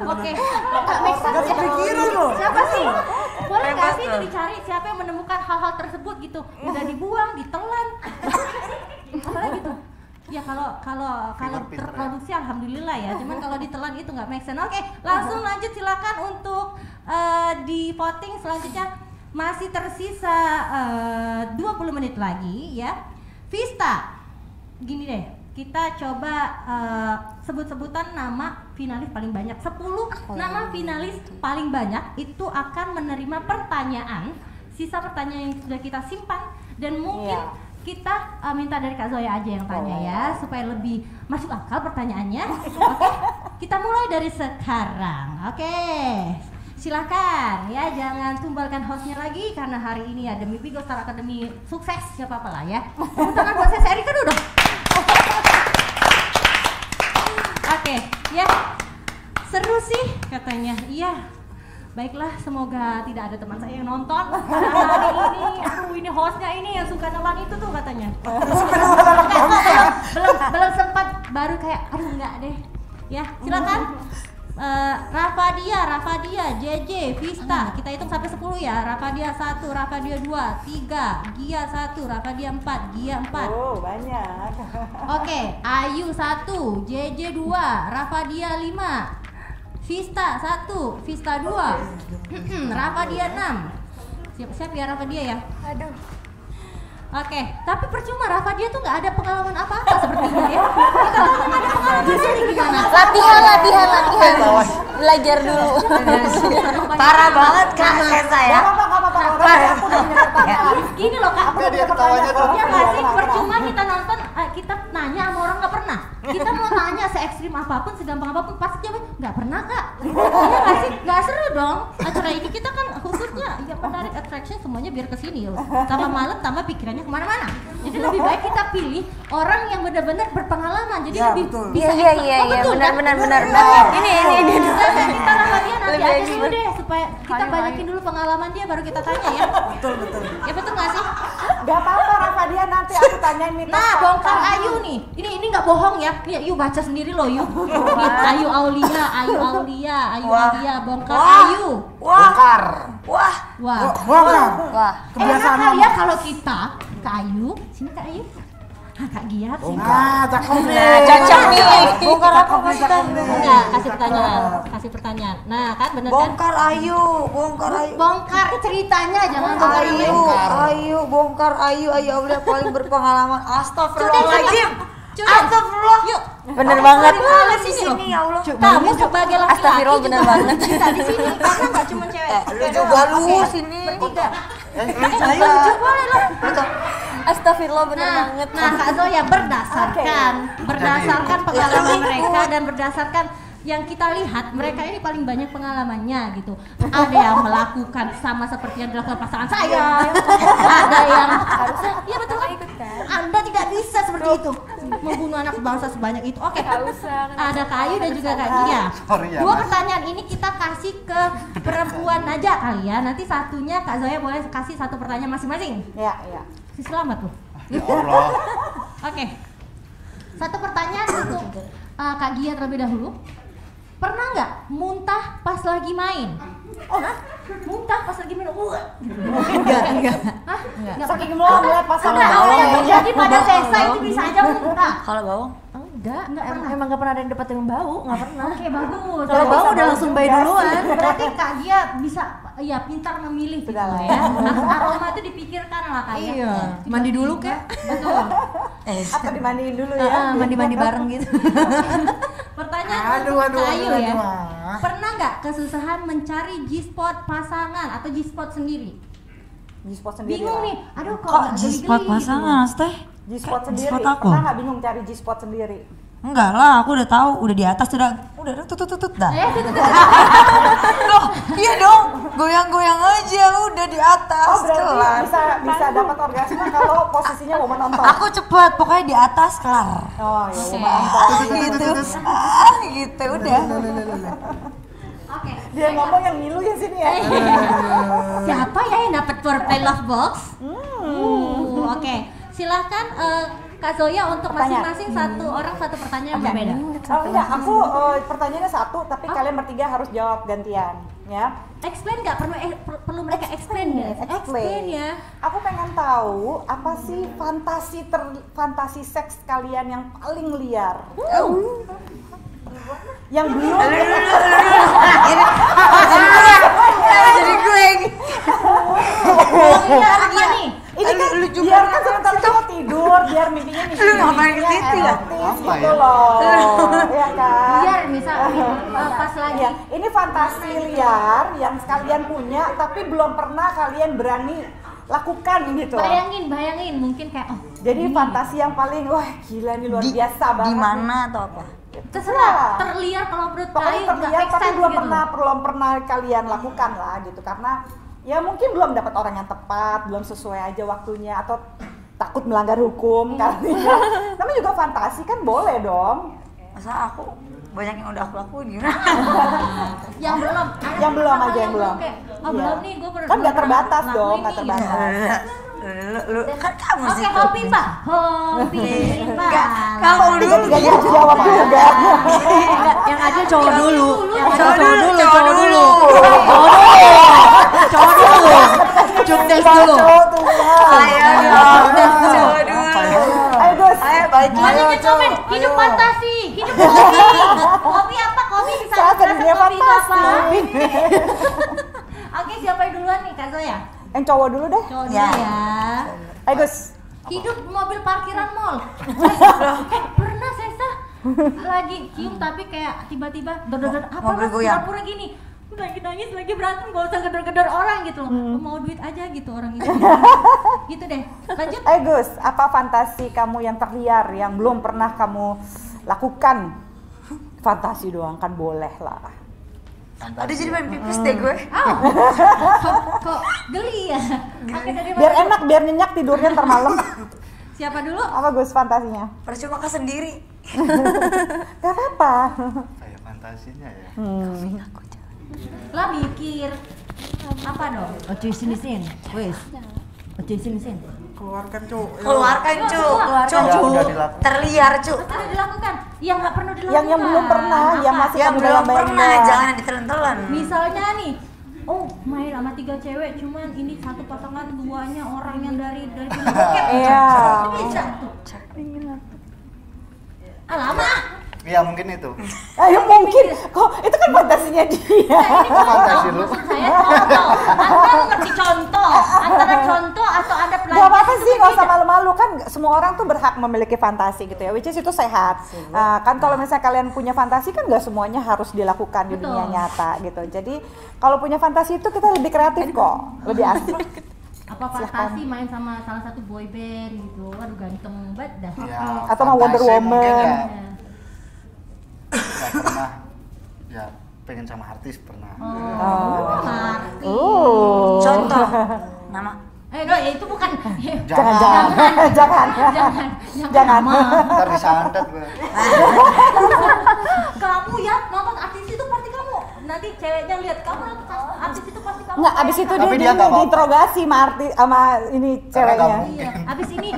Oke, nggak make sense ya. Siapa sih? Boleh nggak sih itu dicari siapa yang menemukan hal-hal tersebut gitu? Udah dibuang, ditelan, apa gitu? Ya kalau terproduksi alhamdulillah ya. Cuman kalau ditelan itu nggak make sense. Oke, langsung lanjut silakan untuk di voting selanjutnya. Masih tersisa 20 menit lagi ya. Vista, gini deh, kita coba sebut-sebutan nama finalis paling banyak. 10 nama finalis paling banyak itu akan menerima pertanyaan. Sisa pertanyaan yang sudah kita simpan dan mungkin kita minta dari Kak Zoya aja yang tanya ya, supaya lebih masuk akal pertanyaannya. Oke, kita mulai dari sekarang. Oke, silakan ya, jangan tumbalkan hostnya lagi karena hari ini ya demi Bigo Star Academy sukses, siapa apa lah ya. Tepuk tangan buat saya Erika dulu dong. Oke, ya seru sih katanya. Iya. Baiklah, semoga tidak ada teman saya yang nonton karena hari ini. Aduh, ini hostnya ini yang suka nonton itu tuh katanya. belum sempat, baru kayak aduh enggak deh. Ya, silakan. Rafadia, JJ, Vista. Kita hitung sampai 10 ya. Rafadia 1, Rafadia 2, 3, Gia 1, Rafadia 4, Gia 4. Oh, banyak. Oke, Ayu 1, JJ 2, Rafadia 5. Vista 1, Vista 2, Rafadia 6. Siap-siap ya Rafadia ya. Aduh. Oke, tapi percuma Rafadia tuh nggak ada pengalaman apa-apa sepertinya ya. Kita tahu nggak ada pengalaman ini gimana? Latihan. Belajar dulu. Parah banget Kak Sesa ya. Parah. Gini loh Kak. Enggak, dia ketawanya tuh. Ya nggak sih, percuma kita nonton, kita nanya sama orang nggak pernah. kita mau tanya se ekstrim apapun, segampang apapun, pasti jawab nggak pernah kak. Iya nggak sih, nggak seru dong. Acara ini kita kan khususnya yang menarik attraction semuanya biar kesini loh. Tambah malam, tambah pikirannya kemana-mana. Jadi lebih baik kita pilih orang yang benar-benar berpengalaman. Jadi lebih bisa. Iya, benar. Ini. Kita Rahadian nanti aja dulu deh supaya kita banyakin dulu pengalaman dia baru kita tanya ya. Betul. Ya betul nggak sih? Gak apa-apa Rahadian, nanti aku tanyain mitos. Nah, bongkar Ayu nih. Ini nggak bohong ya. Nih, Ayu baca sendiri loh, Yu. Ayu Aulia, bongkar Ayu. Bongkar. Wah. Kebiasaan Enak ya kalau kita Kak Ayu, sini Kak Ayu. Kak Giat sih. Cakep Cocok nih. Bongkar apa kasih tahu? Enggak, kasih pertanyaan. Nah, kan bener kan? Bongkar Ayu. Bongkar ceritanya, jangan bongkar Bongkar Ayu Aulia paling berpengalaman. Astagfirullahaladzim. Astagfirullah. Yuk. Bener banget. Di sini ya Allah. Kamu sebagai laki-laki Astagfirullah, juga bener banget. bisa di sini karena nggak cuma cewek. Lu juga lu sini. Bertiga. Ayo. Boleh loh. Astagfirullah, bener banget. Nah, Kak Zoya berdasarkan pengalaman mereka dan berdasarkan yang kita lihat, mereka ini paling banyak pengalamannya gitu. Ada yang melakukan sama seperti yang dilakukan pasangan saya, ada yang harusnya, iya betul kan? Anda tidak bisa seperti itu, membunuh anak bangsa sebanyak itu. Oke, ada Kak Ayu dan juga Kak Gia. Dua pertanyaan ini kita kasih ke perempuan aja kali ya. Nanti satunya Kak Zoya boleh kasih satu pertanyaan masing-masing. Iya. Si selamat loh. Ya Allah. Oke. Satu pertanyaan untuk Kak Gia terlebih dahulu. Pernah nggak muntah pas lagi main? Muntah pas lagi main? Enggak. Hah? Saking mau ngeliat pasangan Enggak. Jadi pada sesa itu bisa aja muntah. Kalau bawang? Enggak pernah. Emang gak pernah ada yang dapat yang bau, gak pernah. Oke, bagus. Kalau bau udah langsung bayi duluan. Berarti Kak Gia bisa pintar memilih gitu ya. Aroma itu dipikirkan lah Kak ya. Iya. Mandi dulu kek. Betul. Atau dimandiin dulu ya. Mandi-mandi bareng gitu. Pertanyaan untuk Kak Ayu ya. Pernah nggak kesusahan mencari G-spot pasangan atau G-spot sendiri? G-spot sendiri Bingung lah. nih. Aduh Kok kalau G-spot pasangan, Teh? G-spot sendiri. G-spot aku? Pernah nggak bingung cari G-spot sendiri? Enggak lah, aku udah tahu, udah di atas udah tutut dah. Loh, iya dong, goyang-goyang aja udah di atas. Oh berarti kelar. bisa dapat orgasme kalau posisinya mau menonton. Aku cepet, pokoknya di atas kelar. Oh ya Gitu, gitu udah. Oke. Dia ngomong yang ngilu ya sini ya. Siapa ya yang dapat foreplay love box? Oke. Silahkan Kak Zoya untuk masing-masing satu orang satu pertanyaan yang berbeda. Oh enggak, aku pertanyaannya satu, tapi kalian bertiga harus jawab gantian, ya. Explain nggak? Perlu mereka explain ya? Explain ya. Aku pengen tahu apa sih fantasi seks kalian yang paling liar? Yang belum Jadi gue. Apa nih? ini kan biar kan sebentar cowok tidur, biar mimpinya ngapain di situ ya? Gitu loh. Ya kan? Biar misal pas lagi. Ya, ini fantasi liar yang kalian punya tapi belum pernah kalian berani lakukan gitu. Bayangin mungkin kayak Jadi fantasi yang paling wah gila nih luar biasa banget. Di mana atau apa? terserah terliar kalau menurut Pokoknya Kayu nggak terliar make tapi sense belum gitu. pernah kalian lakukan lah gitu karena ya mungkin belum dapat orang yang tepat, belum sesuai aja waktunya atau takut melanggar hukum kali ya. Tapi juga fantasi kan boleh dong. Masa aku banyak yang udah aku lakuin gimana? yang belum Yang belum aja yang belum. kayak, Iya. belum nih gue Kan nggak terbatas dong, nggak terbatas. Lu kan kamu Oke, sih. hobi Pak. Hobi Pak. Kamu dulu. Tiga-tiganya harus jawab juga. Yang aja cowok dulu. Cowok dulu. Cowok dulu. Cukdes dulu. Ayo dong. Cowok dulu. Ayo Gus. Ayo baju. Masih komen, hidup fantasi, hidup hobi. Hobi apa? Hobi bisa Saat jelasin dunia hobi itu apa? fantasi. Oke, siapa yang duluan nih, Kak Zoya? Yang cowok dulu deh. Cowok dulu ya. Ayo Gus. Hidup mobil parkiran mall. Pernah Sesa lagi cium tapi kayak tiba-tiba apa mobil mas goyang. pura-pura gini lagi nangis lagi berantem gak usah gedor-gedor orang gitu loh. Mau duit aja gitu orang itu. Gitu deh. Lanjut. Ayo Gus, apa fantasi kamu yang terliar yang belum pernah kamu lakukan fantasi doang kan boleh lah. Aduh jadi main pipis deh gue. Kok geli ya? Oke, dari Biar enak, biar nyenyak tidurnya ntar malam. siapa dulu? Apa Gus fantasinya? Percuma ke sendiri. Gak apa-apa. Kayak fantasinya ya. Lah mikir apa dong? Oke, sini. Wes. Oke, sini. Keluarkan cu. Keluarkan cu. Udah dilakukan. Terliar cu. Sudah dilakukan. Yang nggak pernah dilakukan. Yang belum pernah, yang masih Yang kamu belum bayang-bayang pernah, doang. jangan ditelan-telan. Misalnya nih, oh main sama 3 cewek, cuman ini satu pasangan duanya orang yang dari film bokep. Iya. Bisa tuh. Lama. Iya mungkin itu. Ayo mungkin, kok itu kan fantasinya dia. Itu fantasi lu. Maksud saya contoh. Anda ngerti contoh antara contoh atau ada pelajaran. Gak apa-apa sih, gak usah malu-malu kan. Semua orang tuh berhak memiliki fantasi gitu ya, which is itu sehat. Kan kalau misalnya kalian punya fantasi kan gak semuanya harus dilakukan di dunia nyata gitu. Jadi kalau punya fantasi itu kita lebih kreatif kok, lebih asik. Apa fantasi main sama salah satu boy band gitu, aduh ganteng banget dah. Ya, Atau sama Wonder fantasi mungkin Woman. ya. Gak pernah. Ya pengen sama artis pernah. Ngerti. Contoh. Nama. No, ya itu bukan. Jangan. Ntar disantet gue. Kamu ya nonton artis itu pasti kamu. Nanti ceweknya lihat kamu nonton artis itu pasti kamu. Nggak, abis itu Tapi dia dia nggak mau. diinterogasi sama sama ini Karena ceweknya. nggak mungkin. Iya, abis ini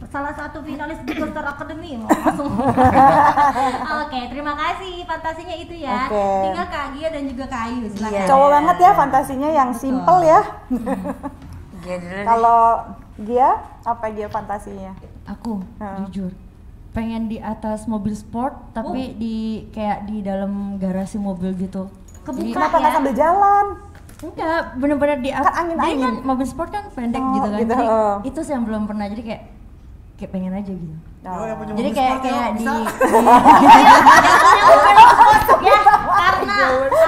salah satu finalis Big Star Academy langsung. Oke, terima kasih fantasinya itu ya. Oke. Tinggal Kak Gia dan juga Kak Ayu silakan. Iya. Cowok banget ya fantasinya yang simple ya. Gia dulu deh. Kalau Gia, apa Gia fantasinya? Aku jujur pengen di atas mobil sport tapi di kayak di dalam garasi mobil gitu. Kebuka Kenapa ya. nggak sambil jalan? Enggak, bener-bener di Kan angin-angin. Jadi kan mobil sport kan pendek Oh, gitu kan. gitu, Jadi oh. itu sih yang belum pernah. Jadi kayak pengen aja gitu. Yang punya Jadi mobil kayak sport, kayak yuk, di Ya, karena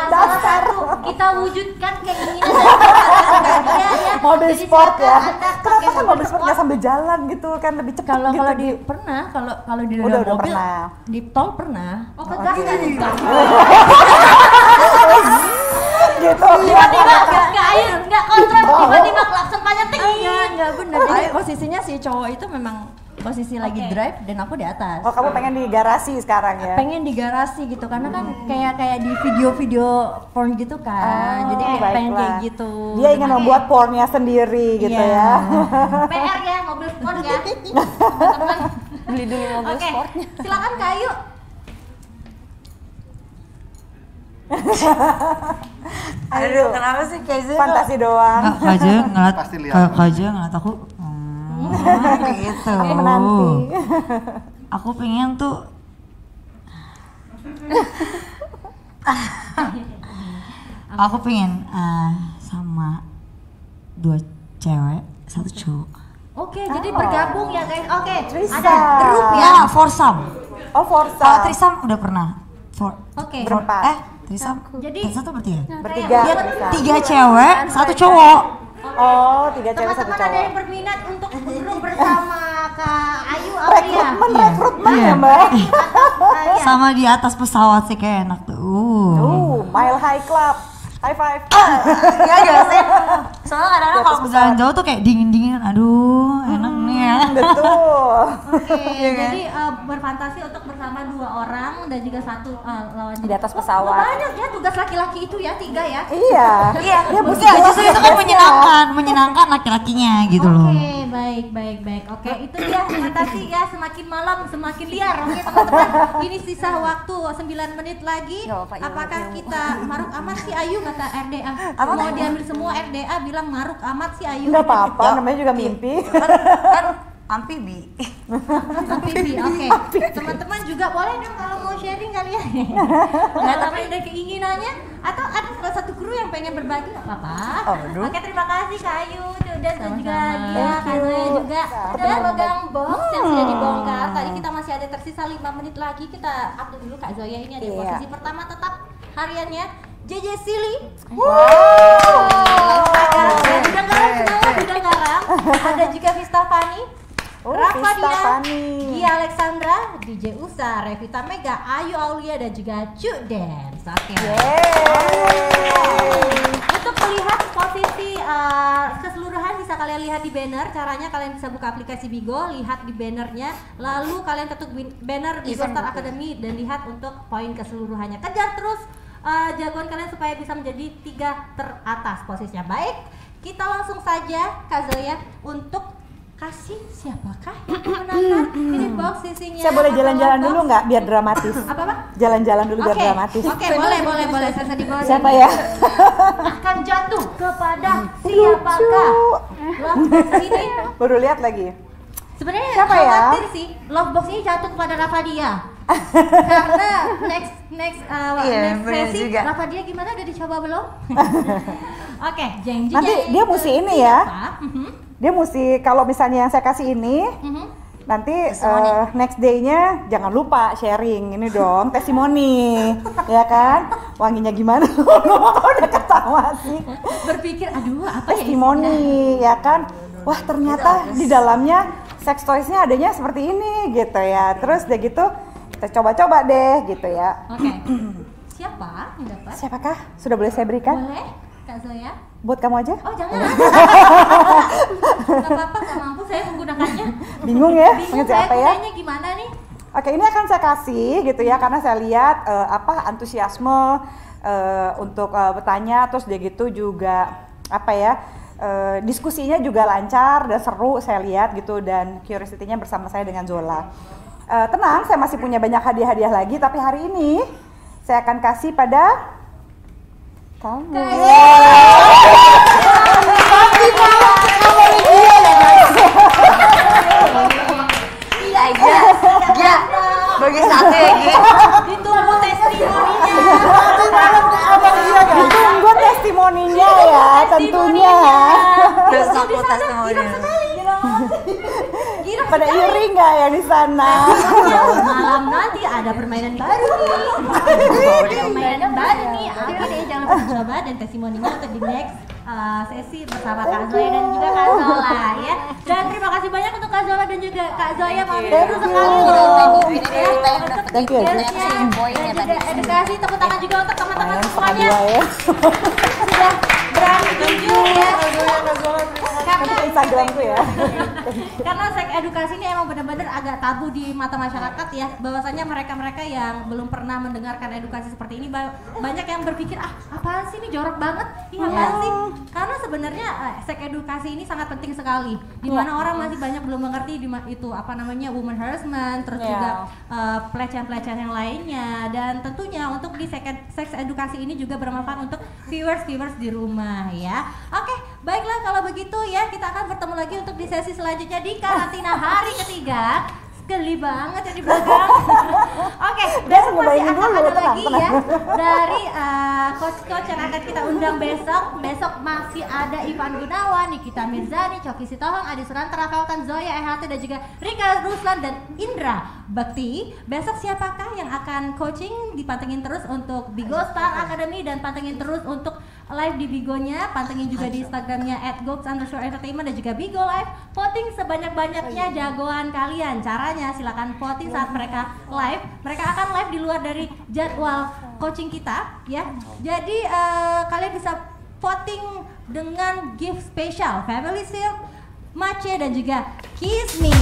salah satu kita wujudkan keinginan dari Kak Gia ya. Mobil Jadi sport ya. silakan Anda Kenapa pakai kan mobil sport nggak sambil jalan gitu kan lebih cepat kalau gitu. kalau di pernah kalau di dalam Udah mobil pernah. di tol pernah. Oh, kegas kan itu. Gitu. Tiba-tiba Kak Ayu nggak kontrol, tiba-tiba klakson panjang Enggak benar. Jadi posisinya si cowok itu memang posisi lagi drive dan aku di atas. Oh, kamu pengen di garasi sekarang ya? Pengen di garasi gitu karena kan kayak di video-video porn gitu kan. Jadi kayak pengen kayak baiklah. gitu. Dia ingin membuat pornnya sendiri gitu Iya. ya. PR ya, mobil sport ya. Teman-teman. Beli dulu mobil Oke, sportnya. silakan Kak Ayu. Aduh, kenapa sih kayak gitu? Fantasi doang. Kak aja ngeliat Pasti lihat. Kak aja ngeliat aku. Gitu. Aku menanti. Aku pengen tuh aku pengen sama 2 cewek, 1 cowok. Oke, jadi bergabung ya guys. Oke, Threesome. ada grup ya. Ya, foursome. Oh, Forza. Kalau threesome udah pernah. Oke. Berempat. Threesome. Jadi Satu berarti ya? Bertiga. Dia 3 cewek, 1 cowok. Oh, 3 cewek 1 teman-teman ada cowok. yang berminat untuk grup bersama Kak Ayu Aulia. Rekrutmen Iya. ya mbak. Iya. Sama di atas pesawat sih kayak enak tuh. Mile High Club. High five. Iya gak sih? Soalnya kadang-kadang kalau Jalan jauh tuh kayak dingin-dingin, aduh enak nih ya. Betul. Oke, jadi berfantasi untuk bersama 2 orang dan juga 1 lawan Di atas pesawat. Banyak ya tugas laki-laki itu ya, 3 ya. Iya. Iya, Ya, Enggak, justru itu kan menyenangkan laki-lakinya gitu loh. Oke, baik. Oke, itu dia fantasi ya, semakin malam semakin liar. Oke, teman-teman. Ini sisa waktu 9 menit lagi. Apakah kita maruk amat si Ayu kata RDA? Mau diambil semua RDA bilang maruk amat si Ayu. Enggak apa-apa, namanya juga mimpi. kan amfibi. Amfibi, oke. Teman-teman juga boleh dong kalau mau sharing kali ya. Nggak tapi ada keinginannya atau ada salah satu kru yang pengen berbagi nggak apa-apa. Oke, terima kasih Kak Ayu dan juga dia, Kak Zoya juga udah megang box yang sudah dibongkar. Tadi kita masih ada tersisa 5 menit lagi. Kita update dulu Kak Zoya ini ada di posisi pertama tetap hariannya JJ Silly. Bidang garam semua, bidang garam. Ada juga Vista Fani. Rafadia, Gia Alexandra, DJ Usa, Revita Mega, Ayu Aulia dan juga Cuk Dance. Oke. Untuk melihat posisi keseluruhan bisa kalian lihat di banner. Caranya kalian bisa buka aplikasi Bigo, lihat di bannernya, lalu kalian ketuk banner Bigo Star Academy dan lihat untuk poin keseluruhannya. Kejar terus jagoan kalian supaya bisa menjadi 3 teratas posisinya. Baik, kita langsung saja Kak Zoya untuk kasih siapakah yang menangkan ini box isinya. Saya boleh jalan-jalan dulu nggak biar dramatis? Apa? Jalan-jalan dulu biar dramatis. Oke, boleh. Saya di bawah. Siapa ya? Akan jatuh kepada siapakah? Love box ini. Baru lihat lagi. Sebenarnya siapa ya? Khawatir sih love box ini jatuh kepada Rafadia. Karena next sesi Rafadia gimana, udah dicoba belum? Oke, janji. Nanti dia mesti ini ya. Dia mesti kalau misalnya yang saya kasih ini, nanti next day-nya jangan lupa sharing ini dong, testimoni, ya kan? Wanginya gimana? Udah ketawa sih. Berpikir, aduh apa testimoni, ya kan? Wah ternyata di dalamnya sex toys-nya adanya seperti ini gitu ya. Terus udah gitu kita coba-coba deh gitu ya. Oke. Siapa yang dapat? Siapakah? Sudah boleh saya berikan? Boleh, Kak Zoya. Buat kamu aja? Oh jangan. Gak apa-apa, gak mampu saya menggunakannya. Bingung ya? Bingung saya gunanya gimana nih? Oke, ini akan saya kasih gitu ya, karena saya lihat antusiasme untuk bertanya, terus dia gitu juga diskusinya juga lancar dan seru saya lihat gitu, dan curiosity-nya bersama saya dengan Zola. Tenang, saya masih punya banyak hadiah-hadiah lagi, tapi hari ini saya akan kasih pada kamu. Iya, bagi satu ya gitu. Ditunggu testimoninya. Ditunggu testimoninya ya, tentunya. Besok testimoni. Pada iri nggak ya di sana? Malam nanti ada permainan baru nih. Permainan baru nih. Apa deh, jangan lupa coba dan testimoninya untuk di next sesi bersama Kak Zoya dan juga Kak Zola ya. Dan terima kasih banyak untuk Kak Zola dan juga Kak Zoya, mampir terus sekali loh. Thank you. Dan juga edukasi, tepuk tangan juga untuk teman-teman semuanya. Sudah berani jujur ya. Karena Instagramku ya. Karena seks edukasi ini emang benar-benar agak tabu di mata masyarakat ya. Bahwasanya mereka-mereka yang belum pernah mendengarkan edukasi seperti ini banyak yang berpikir apaan sih ini jorok banget. Iya apaan sih? Karena sebenarnya seks edukasi ini sangat penting sekali. Di mana orang masih banyak belum mengerti itu woman harassment, terus juga pelecehan-pelecehan yang lainnya, dan tentunya untuk di seks edukasi ini juga bermanfaat untuk viewers di rumah ya. Oke, baiklah kalau begitu ya, kita akan bertemu lagi untuk di sesi selanjutnya di karantina hari ketiga. Geli banget ya di belakang. Oke, besok masih akan ada lagi ya dari coach-coach yang akan kita undang besok. Besok masih ada Ivan Gunawan, Nikita Mirzani, Coki Sitohang, Adi Surantara, Kautan, Zoya, EHT, dan juga Rika Ruslan dan Indra Bekti. Besok siapakah yang akan coaching? Dipantengin terus untuk Bigo Star Academy dan pantengin terus untuk live di Bigonya, pantengin juga di Instagramnya @gox_entertainment dan juga Bigo Live. Voting sebanyak-banyaknya jagoan kalian. Caranya silakan voting saat mereka live. Mereka akan live di luar dari jadwal coaching kita ya. Jadi kalian bisa voting dengan gift spesial Family Silk, Mace dan juga Kiss Me.